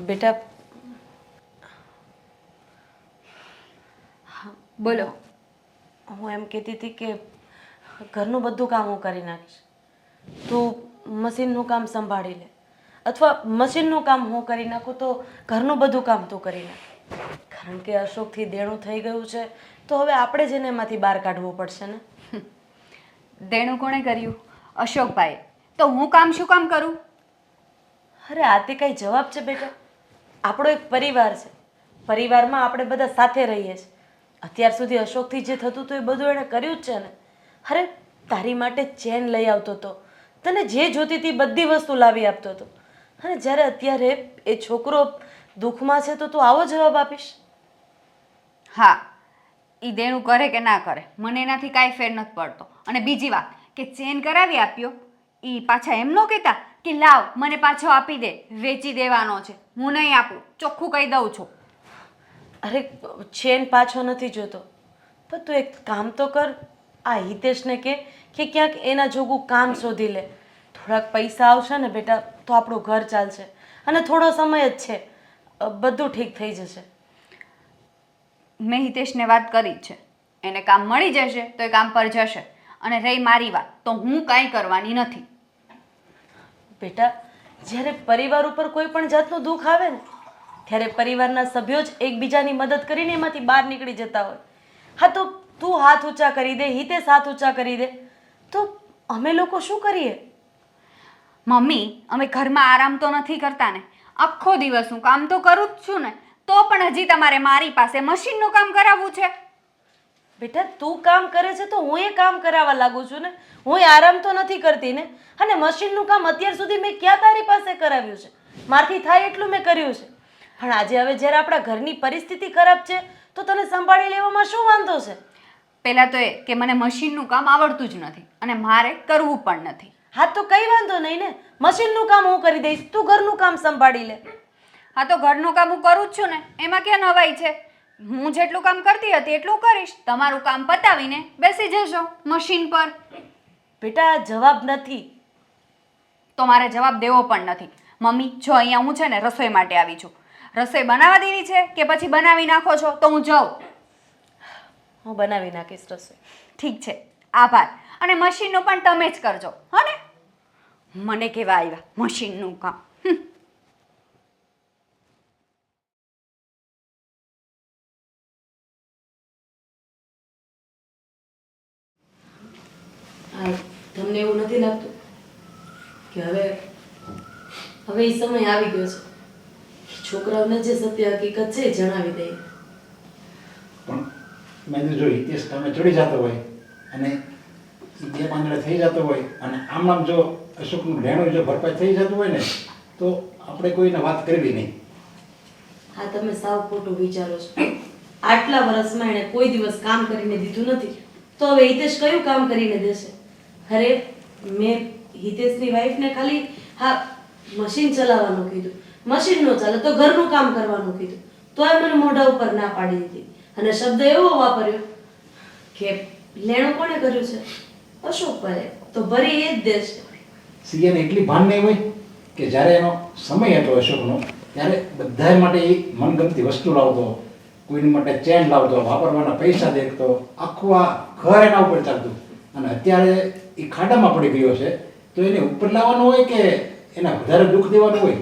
Speaker 1: બેટા
Speaker 4: બોલો.
Speaker 1: હું એમ કહેતી હતી કે ઘરનું બધું કામ હું કરી નાખીશ, તું મશીનનું કામ સંભાળી લે, અથવા મશીનનું કામ હું કરી નાખું તો ઘરનું બધું કામ તું કરી નાખ. કારણ કે અશોકથી દેણું થઈ ગયું છે તો હવે આપણે જ એને એમાંથી બહાર કાઢવું પડશે ને.
Speaker 4: દેણું કોણે કર્યું? અશોકભાઈ. તો હું કામ શું કામ કરું?
Speaker 1: અરે આ તે કઈ જવાબ છે બેટા? આપણો એક પરિવાર છે, પરિવારમાં આપણે બધા સાથે રહીએ છીએ. અત્યાર સુધી અશોકથી જે થતું હતું એ બધું એણે કર્યું જ છે ને. અરે તારી માટે ચેન લઈ આવતો હતો, તને જે જોતી હતી બધી વસ્તુ લાવી આપતો હતો, અને જ્યારે અત્યારે એ છોકરો દુઃખમાં છે તો તું આવો જવાબ આપીશ?
Speaker 4: હા, એ દેણું કરે કે ના કરે મને એનાથી કાંઈ ફેર નથી પડતો. અને બીજી વાત કે ચેન કરાવી આપ્યો, એ પાછા એમ ન કહેતા કે લાવ મને પાછો આપી દે, વેચી દેવાનો છે. હું નહીં આપું, ચોખ્ખું કહી દઉં છું.
Speaker 1: અરે ચેન પાછો નથી જોતો, પણ તું એક કામ તો કર, આ હિતેશને કે ક્યાંક એના જોગું કામ શોધી લે. થોડાક પૈસા આવશે ને બેટા તો આપણું ઘર ચાલશે, અને થોડો સમય જ છે, બધું ઠીક થઈ જશે.
Speaker 4: મેં હિતેશને વાત કરી જ છે, એને કામ મળી જશે તો એ કામ પર જશે. અને રહી મારી વાત તો હું કાંઈ કરવાની નથી.
Speaker 1: બેટા જ્યારે પરિવાર ઉપર કોઈ પણ જાતનું દુઃખ આવે ને ત્યારે પરિવારના સભ્યો જ એકબીજાની મદદ કરીને એમાંથી બહાર નીકળી જતા હોય. હા તો તું હાથ ઊંચા કરી દે, હિતેશ હાથ ઊંચા કરી દે, તો અમે લોકો શું કરીએ?
Speaker 4: મમ્મી, અમે ઘરમાં આરામ તો નથી કરતા ને, આખો દિવસ હું કામ તો કરું જ છું ને, તો પણ હજી તમારે મારી પાસે મશીનનું કામ કરાવવું છે?
Speaker 1: બેટા તું કામ કરે છે તો હું એ કામ કરાવવા લાગુ છું ને, હું આરામ તો નથી કરતી ને. અને મશીનનું કામ અત્યાર સુધી મેં ક્યાં તારી પાસે કરાવ્યું છે? મારથી થાય એટલું મેં કર્યું છે. પણ આજે હવે જ્યારે આપણા ઘરની પરિસ્થિતિ ખરાબ છે તો તને સંભાળી લેવામાં શું વાંધો છે?
Speaker 4: પહેલાં તો એ કે મને મશીનનું કામ આવડતું જ નથી અને મારે કરવું પણ નથી.
Speaker 1: હા તો કઈ વાંધો નહીં ને, મશીનનું કામ હું કરી દઈશ, તું ઘરનું કામ સંભાળી લે.
Speaker 4: હા તો ઘરનું કામ હું કરું જ છું ને, એમાં ક્યાં નવાઈ છે? હું જેટલું કામ કરતી હતી એટલું કરીશ, તમારું કામ પતાવીને બેસી જશો મશીન પર.
Speaker 1: બેટા આ જવાબ નથી.
Speaker 4: તો મારે જવાબ દેવો પણ નથી. મમ્મી જો અહીંયા હું છે ને રસોઈ માટે આવી છું, રસોઈ બનાવવા દેવી છે કે પછી બનાવી નાખો છો તો હું જાઉં?
Speaker 1: હું બનાવી નાખીશ રસોઈ.
Speaker 4: ઠીક છે, આભાર. અને મશીનનું પણ તમે જ કરજો, હો ને? મને કેવા આવ્યા મશીનનું કામ.
Speaker 1: હા તમને એવું નથી લાગતું કે હવે એ સમય આવી ગયો છે છોકરાઓને જે સત્ય હકીકત છે એ જણાવી દઈએ?
Speaker 2: પણ મેં જો હિતેશ તમે ચડી જતો હોય અને એ બે પાંદડે થઈ જતો હોય અને આમ જો અશોકનું લેણું જો ભરપાઈ થઈ જતું હોય ને તો આપણે કોઈને વાત કરવી નહીં.
Speaker 1: હા તમે સાવ ખોટું વિચારો છો. આટલા વર્ષમાં એણે કોઈ દિવસ કામ કરીને દીધું નથી, તો હવે હિતેશ કયું કામ કરીને દેશે? અરે મેં હિતેશની વાઈફને ખાલી હા મશીન ચલાવવાનું કીધું, મશીન ન ચાલે તો ઘરનું કામ કરવાનું કીધું, તોય મને મોઢા ઉપર ના પાડી દીધી અને શબ્દ એવો વાપર્યો કે લેણું કોણે કર્યું છે? અશોકભાઈ. તો ભરી એ જ દેશે.
Speaker 2: સીએને એટલી ભાન નહીં હોય કે જ્યારે એનો સમય હતો અશોકનો ત્યારે બધા માટે એ મનગમતી વસ્તુ લાવતો, કોઈની માટે ચેન લાવતો, વાપરવાના પૈસા દેખતો, આખું આ ઘર એના ઉપર ચાલતું. અને અત્યારે એ ખાડામાં પડી ગયો છે તો એને ઉપર લાવવાનું હોય કે એને વધારે દુઃખ દેવાનું હોય?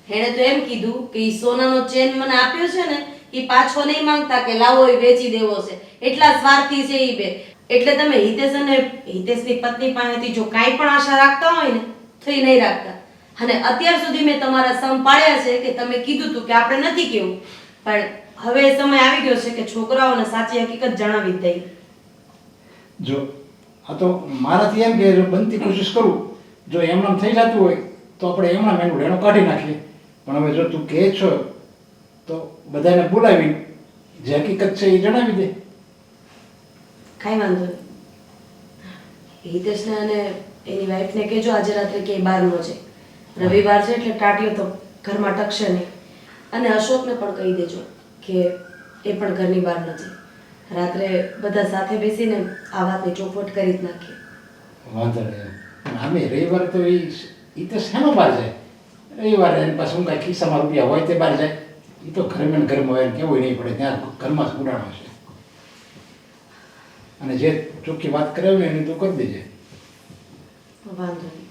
Speaker 1: એણે તો એમ કીધું કે ઈ સોનાનો ચેન મને આપ્યો છે ને એ પાછો નહીં માંગતા કે લાવો એ વેચી દેવો છે, એટલા સ્વાર્થી છે ઈ બે. એટલે તમે હિતેશ અને હિતેશની પત્ની પાસેથી જો કાંઈ પણ આશા રાખતા હોય ને તો એ નહીં રાખતા. અને અત્યાર સુધી મેં તમારા સમ પાડ્યા છે કે તમે કીધું હતું કે આપણે નથી કેવું, પણ હવે એ સમય આવી ગયો છે કે છોકરાઓને સાચી હકીકત જણાવી જ દઈ.
Speaker 2: જો આ તો મારાથી એમ કે બનતી કોશિશ કરું, જો એમનામ થઈ જતું હોય તો આપણે એમનામ એનું લેણું કાઢી નાખીએ. પણ હવે જો તું કહે છો તો બધાને બોલાવી જે હકીકત છે એ જણાવી દે.
Speaker 1: કાંઈ વાંધો નહીં. હિતેશને અને એની વાઈફને કહેજો આજે રાત્રે ક્યાંય બહાર ન જાય. રવિવાર છે એટલે ટાટીઓ તો ઘરમાં ટકશે નહીં. અને અશોકને પણ કહી દેજો કે એ પણ ઘરની બહાર ન જાય. રાત્રે બધા સાથે બેસીને આ વાતની ચોખવટ કરી જ નાખીએ.
Speaker 2: વાંધો નહીં. પણ આમે રવિવારે તો એ તો શેનો બહાર જાય? રવિવારે એની પાસે હું કાંઈ ખિસ્સામાં રૂપિયા હોય તે બહાર જાય. એ તો ઘરમાં ને ઘરમાં હોય ને કેવું નહીં પડે, ત્યાં ઘરમાં જ ઉડાણો છે. અને જે ચોખ્ખી વાત કરાવી એની તું કરી દેજે.
Speaker 1: વાંધો નહીં.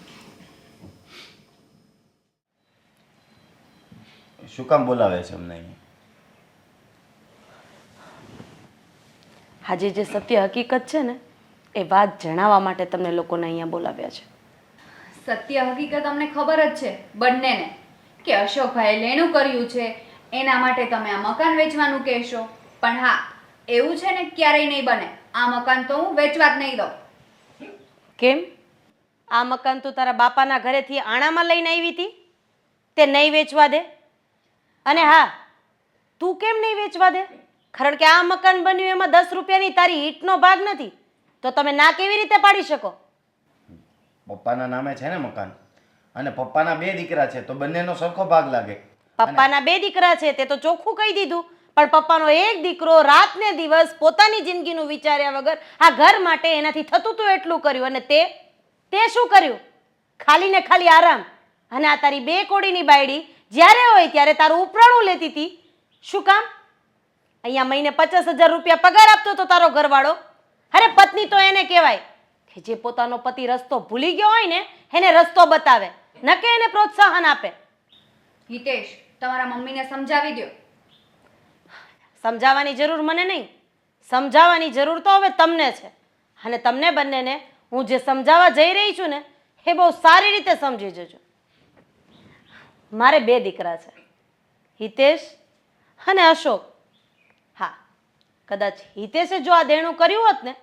Speaker 3: શું કામ બોલાવે છે અમને અહીંયા?
Speaker 1: આજે જે સત્ય હકીકત છે ને એ વાત જણાવવા માટે તમને લોકોને અહીંયા બોલાવ્યા છે.
Speaker 4: સત્ય હકીકત અમને ખબર જ છે બંનેને કે અશોકભાઈએ લેણું કર્યું છે, એના માટે તમે આ મકાન વેચવાનું કહેશો. પણ હા, એવું છે ને ક્યારેય નહીં બને. આ મકાન તો હું વેચવા જ નહીં દઉં.
Speaker 1: કેમ? આ મકાન તું તારા બાપાના ઘરેથી આણામાં લઈને આવી હતી, તે નહીં વેચવા દે? અને હા, તું કેમ નહીં વેચવા દે? કારણ કે આ મકાન બન્યું એમાં 10 રૂપિયાની તારી ઈંટનો ભાગ નથી, તો તમે ના કેવી રીતે પાડી શકો?
Speaker 3: પપ્પાના નામે છે ને મકાન, અને પપ્પાના 2 દીકરા છે તો બંનેનો સરખો ભાગ લાગે.
Speaker 1: પપ્પાના 2 દીકરા છે તે તો ચોખ્ખું કહી દીધું, પણ પપ્પાનો એક દીકરો રાત ને દિવસ પોતાની જિંદગીનું વિચાર્યા વગર આ ઘર માટે એનાથી થતું હતું એટલું કર્યું. અને તે શું કર્યું? ખાલી ને ખાલી આરામ. અને આ તારી 2 કોડીની બાયડી જ્યારે હોય ત્યારે તારું ઉપરાણું લેતી હતી. શું કામ? અહીંયા મહિને 50,000 રૂપિયા પગાર આપતો હતો તારો ઘરવાળો. અરે પત્ની તો એને કહેવાય કે જે પોતાનો પતિ રસ્તો ભૂલી ગયો હોય ને એને રસ્તો બતાવે, ન કે એને પ્રોત્સાહન આપે.
Speaker 4: હિતેશ, તમારા મમ્મીને સમજાવી દો.
Speaker 1: સમજાવવાની જરૂર મને નહીં, સમજાવવાની જરૂર તો હવે તમને છે. અને તમને બંનેને હું જે સમજાવવા જઈ રહી છું ને એ બહુ સારી રીતે સમજી જજો. મારે 2 દીકરા છે, હિતેશ અને અશોક. હા, કદાચ હિતેશે જો આ દેણું કર્યું હોત ને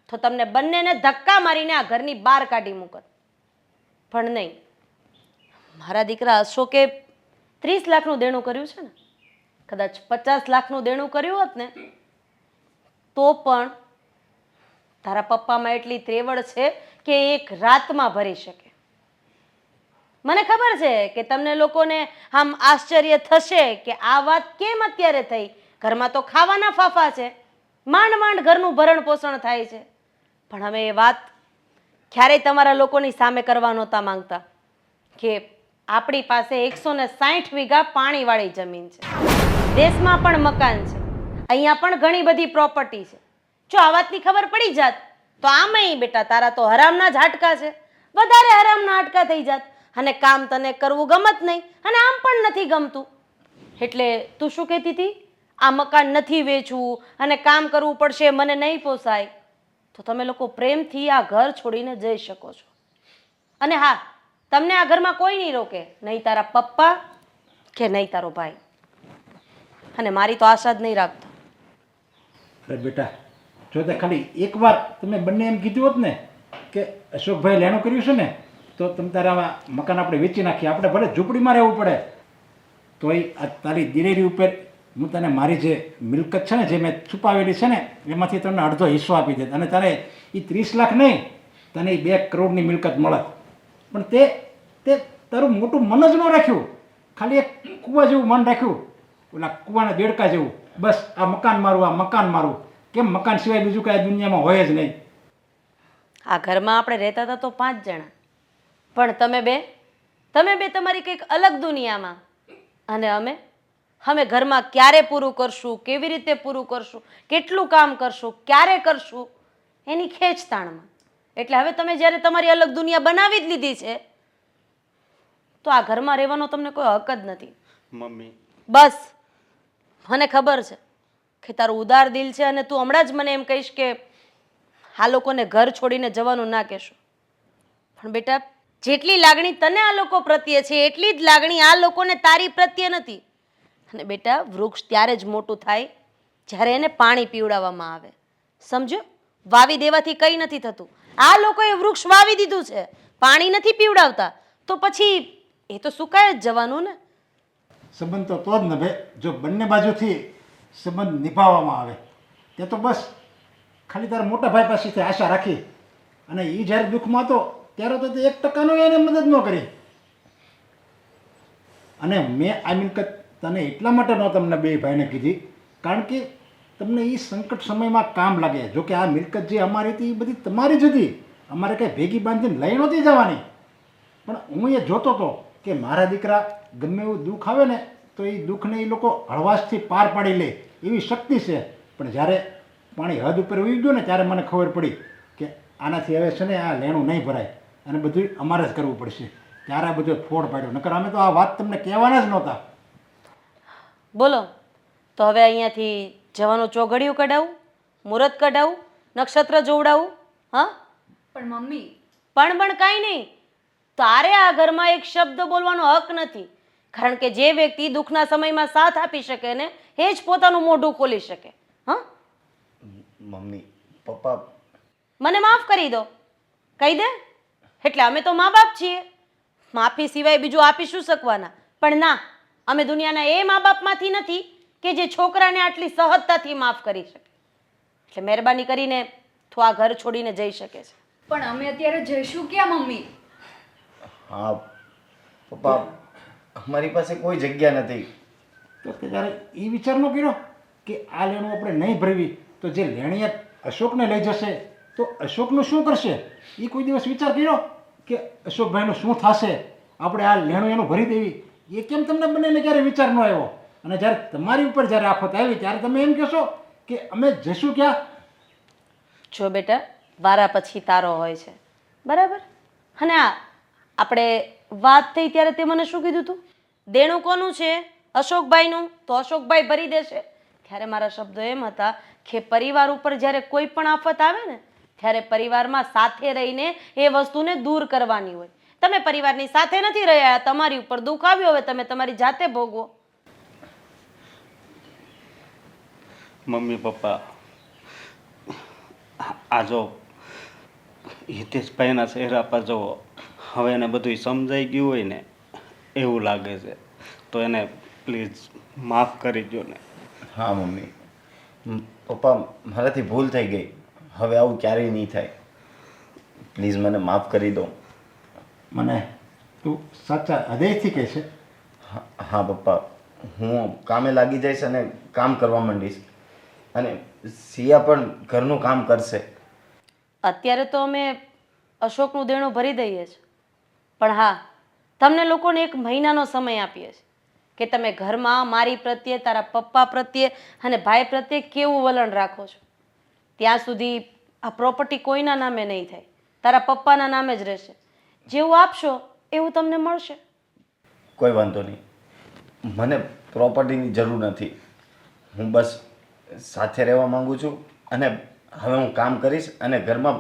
Speaker 1: તો તમને બંનેને ધક્કા મારીને આ ઘરની બહાર કાઢી મૂકત. પણ નહીં, મારા દીકરા અશોકે 30 લાખનું દેણું કર્યું છે ને. કદાચ 50 લાખનું દેણું કર્યું હોત ને તો પણ તારા પપ્પામાં એટલી ત્રેવડ છે કે એક રાતમાં ભરી શકે. મને ખબર છે કે તમને લોકોને આમ આશ્ચર્ય થશે કે આ વાત કેમ અત્યારે થઈ. ઘરમાં તો ખાવાના ફાફા છે, માંડ માંડ ઘરનું ભરણ પોષણ થાય છે. પણ અમે એ વાત ક્યારેય તમારા લોકોની સામે કરવા નહોતા માંગતા કે આપણી પાસે 160 વીઘા પાણીવાળી જમીન છે, દેશમાં પણ મકાન છે, અહીંયા પણ ઘણી બધી પ્રોપર્ટી છે. જો આ વાતની ખબર પડી જાત તો આમેય બેટા તારા તો હરામના જ હાડકા છે, વધારે હરામના હાડકા થઈ જાત. અને કામ તને કરવું ગમત નહીં અને આમ પણ નથી ગમતું. એટલે તું શું કહેતી હતી? આ મકાન નથી વેચવું અને કામ કરવું પડશે, મને નહીં પોસાય. તો તમે લોકો પ્રેમથી આ ઘર છોડીને જઈ શકો છો. અને હા, તમને આ ઘરમાં કોઈ નહીં રોકે, નહીં તારા પપ્પા કે નહીં તારો ભાઈ. અને મારી તો આશા જ નહીં રાખતો.
Speaker 2: અરે બેટા, જો તે ખાલી એકવાર તમે બંને એમ કીધું હોત ને કે અશોકભાઈ લેણું કર્યું છે ને તો તમે તારા મકાન આપણે વેચી નાખીએ, આપણે ભલે ઝૂંપડીમાં રહેવું પડે તોય આ તારી દિલેરી ઉપર હું તને મારી જે મિલકત છે ને જે મેં છુપાવેલી છે ને એમાંથી તમને અડધો હિસ્સો આપી દેત અને તારે એ 30 લાખ નહીં તને 2 કરોડની મિલકત મળત. પણ તે તારું મોટું મન જ ન રાખ્યું, ખાલી એક કૂવા જેવું મન રાખ્યું, ઓલા કૂવાના દેડકા જેવું. બસ આ મકાન મારું, આ મકાન મારું. કેમ મકાન સિવાય બીજું કાંઈ દુનિયામાં હોય જ નહીં.
Speaker 1: આ ઘરમાં આપણે રહેતા હતા તો 5 જણા, પણ તમે બે તમારી કંઈક અલગ દુનિયામાં. અને અમે ઘરમાં ક્યારે પૂરું કરશું, કેવી રીતે પૂરું કરશું, કેટલું કામ કરશું, ક્યારે કરશું એની ખેંચતાણમાં. એટલે હવે તમે જ્યારે તમારી અલગ દુનિયા બનાવી જ લીધી છે તો આ ઘરમાં રહેવાનો તમને કોઈ હક જ નથી.
Speaker 5: મમ્મી,
Speaker 1: બસ મને ખબર છે કે તારું ઉદાર દિલ છે અને તું હમણાં જ મને એમ કહીશ કે આ લોકોને ઘર છોડીને જવાનું ના કહેશો. પણ બેટા, જેટલી લાગણી તને આ લોકો પ્રત્યે છે એટલી જ લાગણી આ લોકોને તારી પ્રત્યે નથી. અને બેટા, વૃક્ષ ત્યારે જ મોટું થાય જ્યારે એને પાણી પીવડાવવામાં આવે. સમજો? વાવી દેવાથી કંઈ નથી થતું. આ લોકોએ વૃક્ષ વાવી દીધું છે, પાણી નથી પીવડાવતા તો પછી એ તો સુકાય જ જવાનું ને.
Speaker 2: સંબંધ તો જ ને ભાઈ. જો બંને બાજુથી સંબંધ નિભાવવામાં આવે. તે તો બસ ખાલી તારા મોટા ભાઈ પાસેથી આશા રાખી, અને એ જ્યારે દુઃખમાં હતો ત્યારે તો તે 1% એને મદદ ન કરી. અને મેં આ મિલકત તને એટલા માટે ન તમને બે ભાઈને કીધી, કારણ કે તમને એ સંકટ સમયમાં કામ લાગે. જો કે આ મિલકત જે અમારી હતી એ બધી તમારી જ હતી, અમારે કંઈ ભેગી બાંધીને લઈ નહોતી જવાની. પણ હું એ જોતો હતો કે મારા દીકરા ગમે એવું દુઃખ આવે ને તો એ દુઃખને એ લોકો હળવાશથી પાર પાડી લે એવી શક્તિ છે. પણ જ્યારે પાણી હદ ઉપર ઉઈ ગયું ને ત્યારે મને ખબર પડી કે આનાથી હવે છે ને આ લેણું નહીં ભરાય અને બધું અમારે જ કરવું પડશે. ત્યારે આ બધો ફોડ પાડ્યો, નકર અમે તો આ વાત તમને કહેવાના જ નહોતા.
Speaker 1: બોલો, તો હવે અહીંયાથી જવાનું ચોઘડિયું કઢાવું, મુહૂર્ત કઢાવું, નક્ષત્ર જોવડાવું? હા,
Speaker 4: પણ મમ્મી
Speaker 1: પણ કાંઈ નહીં. તારે આ ઘરમાં એક શબ્દ બોલવાનો હક નથી, કારણ કે જે વ્યક્તિ દુઃખના સમયમાં સાથ આપી શકે ને એ જ પોતાનું મોઢું ખોલી શકે. હા,
Speaker 3: મમ્મી પપ્પા
Speaker 1: મને માફ કરી દો, કહી દે. એટલે અમે તો મા બાપ છીએ, માફી સિવાય બીજું આપી શું શકવાના? પણ ના, અમે દુનિયાના એ મા બાપમાંથી નથી કે જે છોકરાને આટલી સહજતાથી માફ કરી શકે. એટલે મહેરબાની કરીને તું આ ઘર છોડીને જઈ શકે છે.
Speaker 4: પણ અમે અત્યારે જઈશું ક્યાં મમ્મી?
Speaker 3: હા પપ્પા, અમારી પાસે કોઈ જગ્યા નથી.
Speaker 2: તો તે ત્યારે એ વિચાર ન કર્યો કે આ લેણું આપણે નહીં ભરવી તો જે લેણિયા અશોકને લઈ જશે તો અશોકનું શું કરશે? એ કોઈ દિવસ વિચાર કર્યો કે અશોકભાઈનું શું થશે? આપણે આ લેણું એનું ભરી દેવી, એ કેમ તમને બંનેને ક્યારે વિચાર ન આવ્યો? અને જ્યારે તમારી ઉપર જ્યારે આફત આવી ત્યારે તમે એમ કહેશો કે અમે જશું ક્યાં?
Speaker 1: જો બેટા, વારા પછી તારો હોય છે, બરાબર? અને આ આપણે વાત થઈ ત્યારે તે મને શું કીધું તું? દેણું કોનું છે? અશોકભાઈનું. તો અશોકભાઈ ભરી દેશે. ત્યારે મારા શબ્દો એમ હતા કે પરિવાર ઉપર જ્યારે કોઈ પણ આફત આવે ને ત્યારે પરિવારમાં સાથે રહીને એ વસ્તુને દૂર કરવાની હોય. તમે પરિવારની સાથે નથી રહ્યા, તમારી ઉપર દુઃખ આવ્યું, હવે તમે તમારી જાતે ભોગવો.
Speaker 5: મમ્મી પપ્પા, આ જો હિતેશભાઈના ચહેરા પર જો હવે એને બધું સમજાઈ ગયું હોય ને એવું લાગે છે, તો એને પ્લીઝ માફ કરી દો ને.
Speaker 3: હા મમ્મી, પપ્પા મારાથી ભૂલ થઈ ગઈ, હવે આવું ક્યારેય નહીં થાય. પ્લીઝ મને માફ કરી દો.
Speaker 2: મને તું સાચા હૃદયથી કહે છે?
Speaker 3: હા પપ્પા, હું કામે લાગી જઈશ અને કામ કરવા માંડીશ, અને સિયા પણ ઘરનું કામ કરશે.
Speaker 1: અત્યારે તો અમે અશોકનું દેણું ભરી દઈએ છીએ, પણ હા, તમને લોકોને 1 મહિનાનો સમય આપીએ છીએ કે તમે ઘરમાં મારી પ્રત્યે, તારા પપ્પા પ્રત્યે અને ભાઈ પ્રત્યે કેવું વલણ રાખો છો. ત્યાં સુધી આ પ્રોપર્ટી કોઈના નામે નહીં થાય, તારા પપ્પાના નામે જ રહેશે. જેવું આપશો એવું તમને મળશે.
Speaker 3: કોઈ વાંધો નહીં, મને પ્રોપર્ટીની જરૂર નથી. હું બસ સાથે રહેવા માંગુ છું, અને હવે હું કામ કરીશ અને ઘરમાં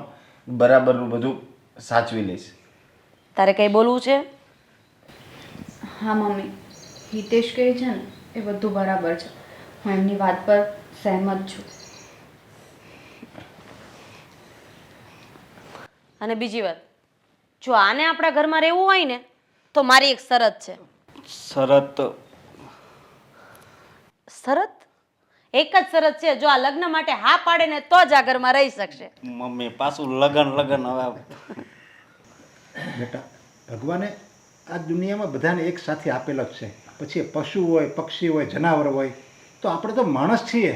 Speaker 3: બરાબરનું બધું સાચવી લઈશ.
Speaker 1: તારે કંઈ બોલવું છે?
Speaker 4: હા મમ્મી, હિતેશ કહે છે ને એ બધું બરાબર છે. હું એમની વાત પર સહેમત છું.
Speaker 1: અને બીજી વાત, જો આને આપણા ઘરમાં રહેવું હોય ને તો મારી એક શરત છે.
Speaker 5: શરત?
Speaker 1: શરત? એક જ શરત છે, જો આ લગ્ન માટે હા પાડે ને તો જ આ ઘરમાં રહી શકશે.
Speaker 5: મમ્મી પાછું લગન હવે
Speaker 2: બેટા, ભગવાને આ દુનિયામાં બધાને એક સાથે આપેલો જ છે. પછી એ પશુ હોય, પક્ષી હોય, જનાવર હોય, તો આપણે તો માણસ છીએ,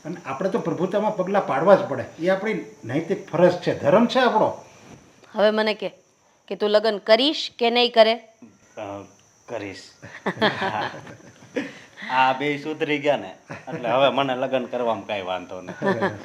Speaker 2: અને આપણે તો પ્રભુતામાં પગલાં પાડવા જ પડે. એ આપણી નૈતિક ફરજ છે, ધર્મ છે આપણો.
Speaker 1: હવે મને કે તું લગ્ન કરીશ કે નહીં કરે?
Speaker 5: કરીશ. આ બે સુધરી ગયા ને એટલે હવે મને લગ્ન કરવામાં કાંઈ વાંધો નહીં.